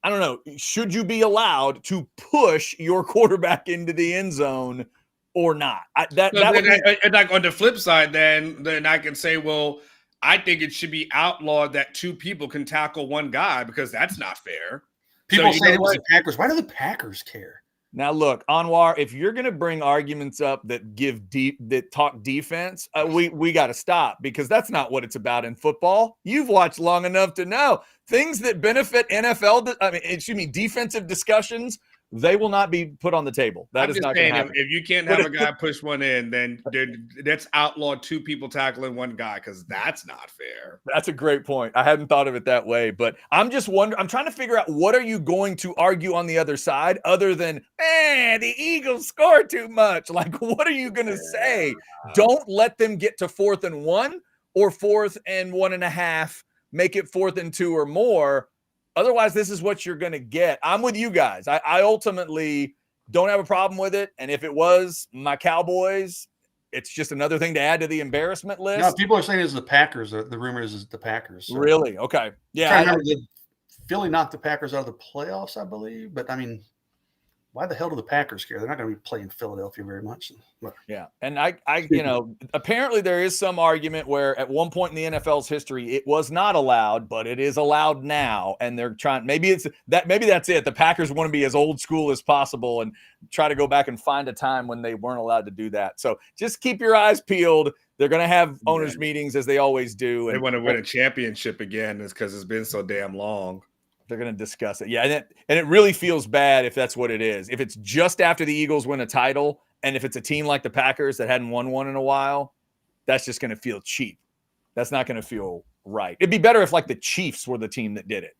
I don't know, should you be allowed to push your quarterback into the end zone or not? Like on the flip side, then I can say, well, I think it should be outlawed that two people can tackle one guy because that's not fair. People say it was the Packers. Why do the Packers care? Now, look, Anwar, if you're going to bring arguments up that talk defense, we got to stop because that's not what it's about in football. You've watched long enough to know things that benefit defensive discussions. They will not be put on the table. That is not going to happen. If you can't have a guy push one in, then that's outlawed two people tackling one guy because that's not fair. That's a great point. I hadn't thought of it that way, but I'm just wondering. I'm trying to figure out what are you going to argue on the other side other than, man, the Eagles score too much. Like, what are you going to say? Don't let them get to 4th and 1 or 4th and 1.5. Make it 4th and 2 or more. Otherwise, this is what you're going to get. I'm with you guys. I ultimately don't have a problem with it. And if it was my Cowboys, it's just another thing to add to the embarrassment list. No, people are saying it's the Packers. The rumor is the Packers. So. Really? Okay. Yeah. I'm trying to remember, Philly knocked the Packers out of the playoffs, I believe. But I mean, why the hell do the Packers care? They're not going to be playing Philadelphia very much. Yeah. And I, apparently there is some argument where at one point in the NFL's history, it was not allowed, but it is allowed now. And they're trying, maybe that's it. The Packers want to be as old school as possible and try to go back and find a time when they weren't allowed to do that. So just keep your eyes peeled. They're going to have owners meetings as they always do. They and want to win a championship again is because it's been so damn long. They're going to discuss it. Yeah. And it really feels bad if that's what it is. If it's just after the Eagles win a title, and if it's a team like the Packers that hadn't won one in a while, that's just going to feel cheap. That's not going to feel right. It'd be better if like the Chiefs were the team that did it.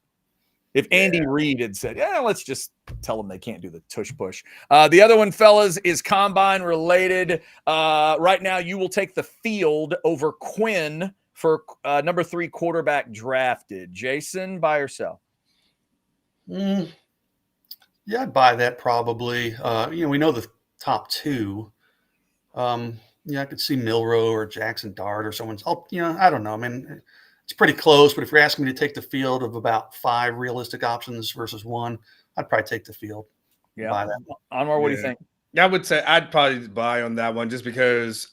If Andy Reid had said, let's just tell them they can't do the tush push. The other one, fellas, is combine related. Right now, you will take the field over Quinn for number 3 quarterback drafted. Jason, buy or sell? Yeah, I'd buy that probably. We know the top 2. I could see Milroe or Jackson Dart or someone's. I don't know. I mean, it's pretty close. But if you're asking me to take the field of about 5 realistic options versus 1, I'd probably take the field. Yeah. Anwar, what do you think? I would say I'd probably buy on that one just because,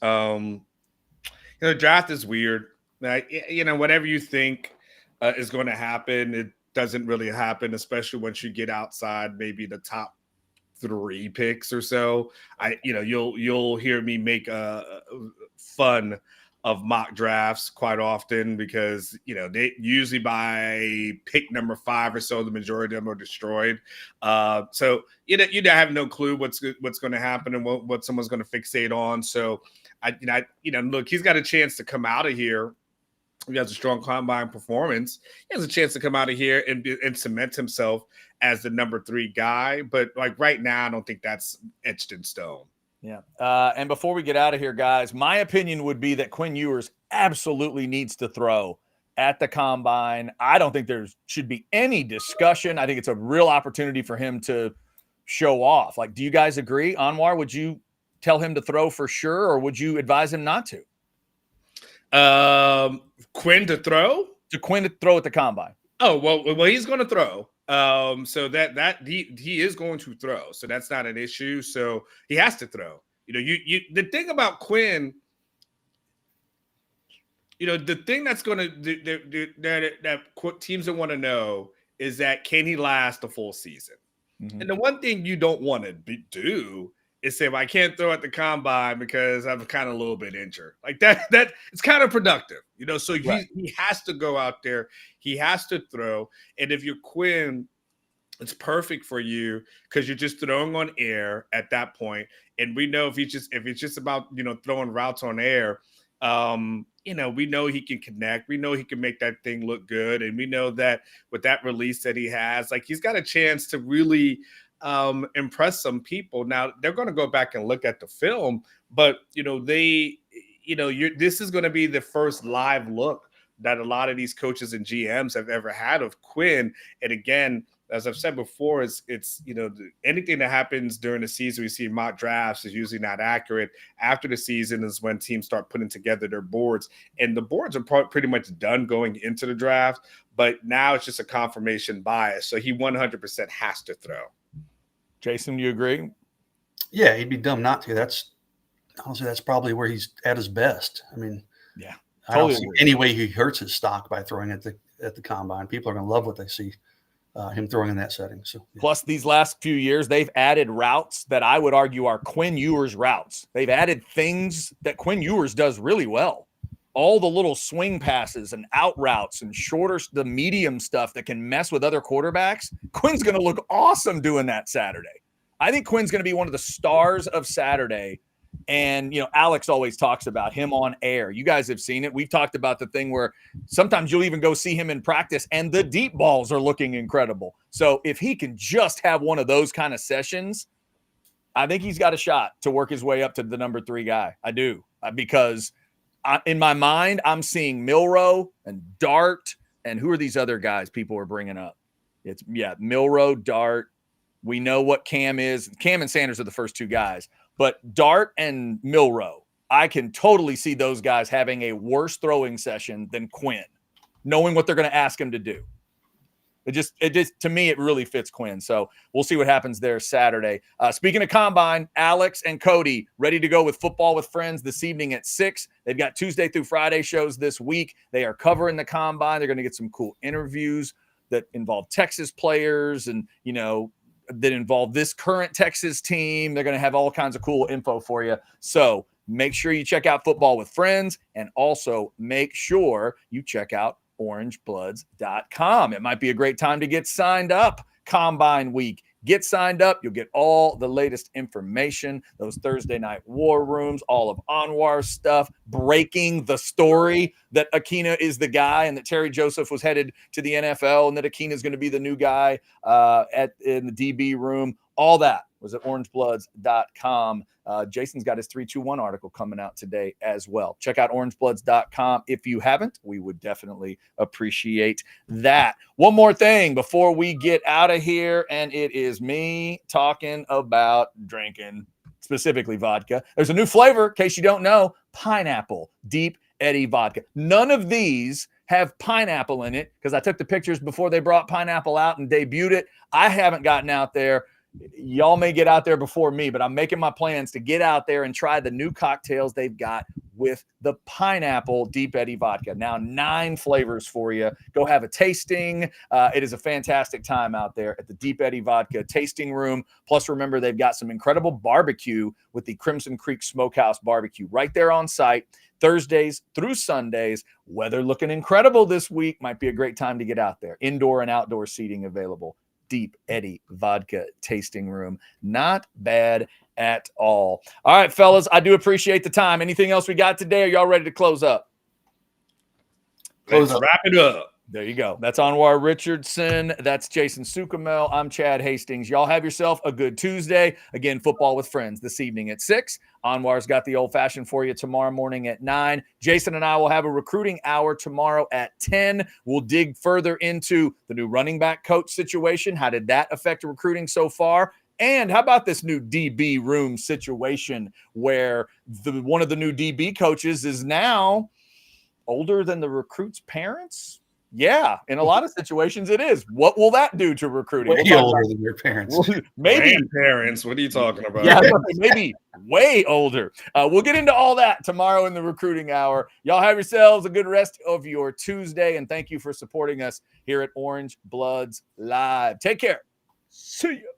draft is weird. Whatever you think is going to happen, it doesn't really happen, especially once you get outside maybe the top 3 picks or so. You'll hear me make fun of mock drafts quite often because they usually by pick number 5 or so, the majority of them are destroyed. So you have no clue what's going to happen and what someone's going to fixate on. So look, he's got a chance to come out of here. He has a strong combine performance. He has a chance to come out of here and cement himself as the number 3 guy. But like right now, I don't think that's etched in stone. Yeah. And before we get out of here, guys, my opinion would be that Quinn Ewers absolutely needs to throw at the combine. I don't think there should be any discussion. I think it's a real opportunity for him to show off. Like, do you guys agree? Anwar, would you tell him to throw for sure, or would you advise him not to? Quinn to throw? To Quinn to throw at the combine. Oh, well, he's going to throw. So that he is going to throw. So that's not an issue. So he has to throw. The thing about Quinn, the thing that's going to that teams that want to know is that can he last the full season? Mm-hmm. And the one thing you don't want to do is say, well, I can't throw at the combine because I'm kind of a little bit injured. Like that it's kind of productive, so he has to go out there. He has to throw. And if you're Quinn, it's perfect for you because you're just throwing on air at that point. And we know if it's just about, throwing routes on air, we know he can connect. We know he can make that thing look good. And we know that with that release that he has, like he's got a chance to really impress some people. Now they're going to go back and look at the film, but this is going to be the first live look that a lot of these coaches and GMs have ever had of Quinn. And again, as I've said before, it's anything that happens during the season, we see mock drafts is usually not accurate. After the season is when teams start putting together their boards, and the boards are pretty much done going into the draft, but now it's just a confirmation bias. So he 100% has to throw. Jason, do you agree? Yeah, he'd be dumb not to. That's probably where he's at his best. I mean, yeah, I don't see any way he hurts his stock by throwing at the combine. People are going to love what they see him throwing in that setting. So, yeah. Plus, these last few years, they've added routes that I would argue are Quinn Ewers routes. They've added things that Quinn Ewers does really well. All the little swing passes and out routes and the medium stuff that can mess with other quarterbacks. Quinn's going to look awesome doing that Saturday. I think Quinn's going to be one of the stars of Saturday. And, Alex always talks about him on air. You guys have seen it. We've talked about the thing where sometimes you'll even go see him in practice and the deep balls are looking incredible. So if he can just have one of those kind of sessions, I think he's got a shot to work his way up to the number 3 guy. I do, because in my mind, I'm seeing Milroe and Dart, and who are these other guys people are bringing up? It's Milroe, Dart, We know what Cam is. Cam and Sanders are the first two guys, but Dart and Milroe, I can totally see those guys having a worse throwing session than Quinn, knowing what they're going to ask him to do. It just to me, it really fits Quinn. So we'll see what happens there Saturday. Speaking of Combine, Alex and Cody ready to go with Football with Friends this evening at 6. They've got Tuesday through Friday shows this week. They are covering the Combine. They're going to get some cool interviews that involve Texas players and, that involve this current Texas team. They're going to have all kinds of cool info for you. So make sure you check out Football with Friends, and also make sure you check out orangebloods.com. It might be a great time to get signed up. Combine week. Get signed up. You'll get all the latest information, those Thursday night war rooms, all of Anwar's stuff, breaking the story that Akina is the guy and that Terry Joseph was headed to the NFL and that Akina is going to be the new guy in the DB room. All that was at orangebloods.com. Jason's got his 321 article coming out today as well. Check out orangebloods.com if you haven't. We would definitely appreciate that. One more thing before we get out of here, and it is me talking about drinking, specifically vodka. There's a new flavor, in case you don't know, pineapple Deep Eddy vodka. None of these have pineapple in it because I took the pictures before they brought pineapple out and debuted it. I haven't gotten out there. Y'all may get out there before me, but I'm making my plans to get out there and try the new cocktails they've got with the pineapple Deep Eddy vodka. Now 9 flavors for you. Go have a tasting. It is a fantastic time out there at the Deep Eddy vodka tasting room. Plus, remember, they've got some incredible barbecue with the Crimson Creek Smokehouse barbecue right there on site. Thursdays through Sundays. Weather looking incredible this week. Might be a great time to get out there. Indoor and outdoor seating available. Deep Eddy vodka tasting room. Not bad at all. All right, fellas, I do appreciate the time. Anything else we got today? Are y'all ready to close up? Let's wrap it up. There you go. That's Anwar Richardson. That's Jason Sukamel. I'm Chad Hastings. Y'all have yourself a good Tuesday. Again, Football with Friends this evening at 6. Anwar's got the old-fashioned for you tomorrow morning at 9. Jason and I will have a recruiting hour tomorrow at 10. We'll dig further into the new running back coach situation. How did that affect recruiting so far? And how about this new DB room situation where one of the new DB coaches is now older than the recruit's parents? Yeah, in a lot of situations it is. What will that do to recruiting? Way older than your parents. Maybe parents. What are you talking about? Yeah, maybe way older. We'll get into all that tomorrow in the recruiting hour. Y'all have yourselves a good rest of your Tuesday, and thank you for supporting us here at Orange Bloods Live. Take care. See you.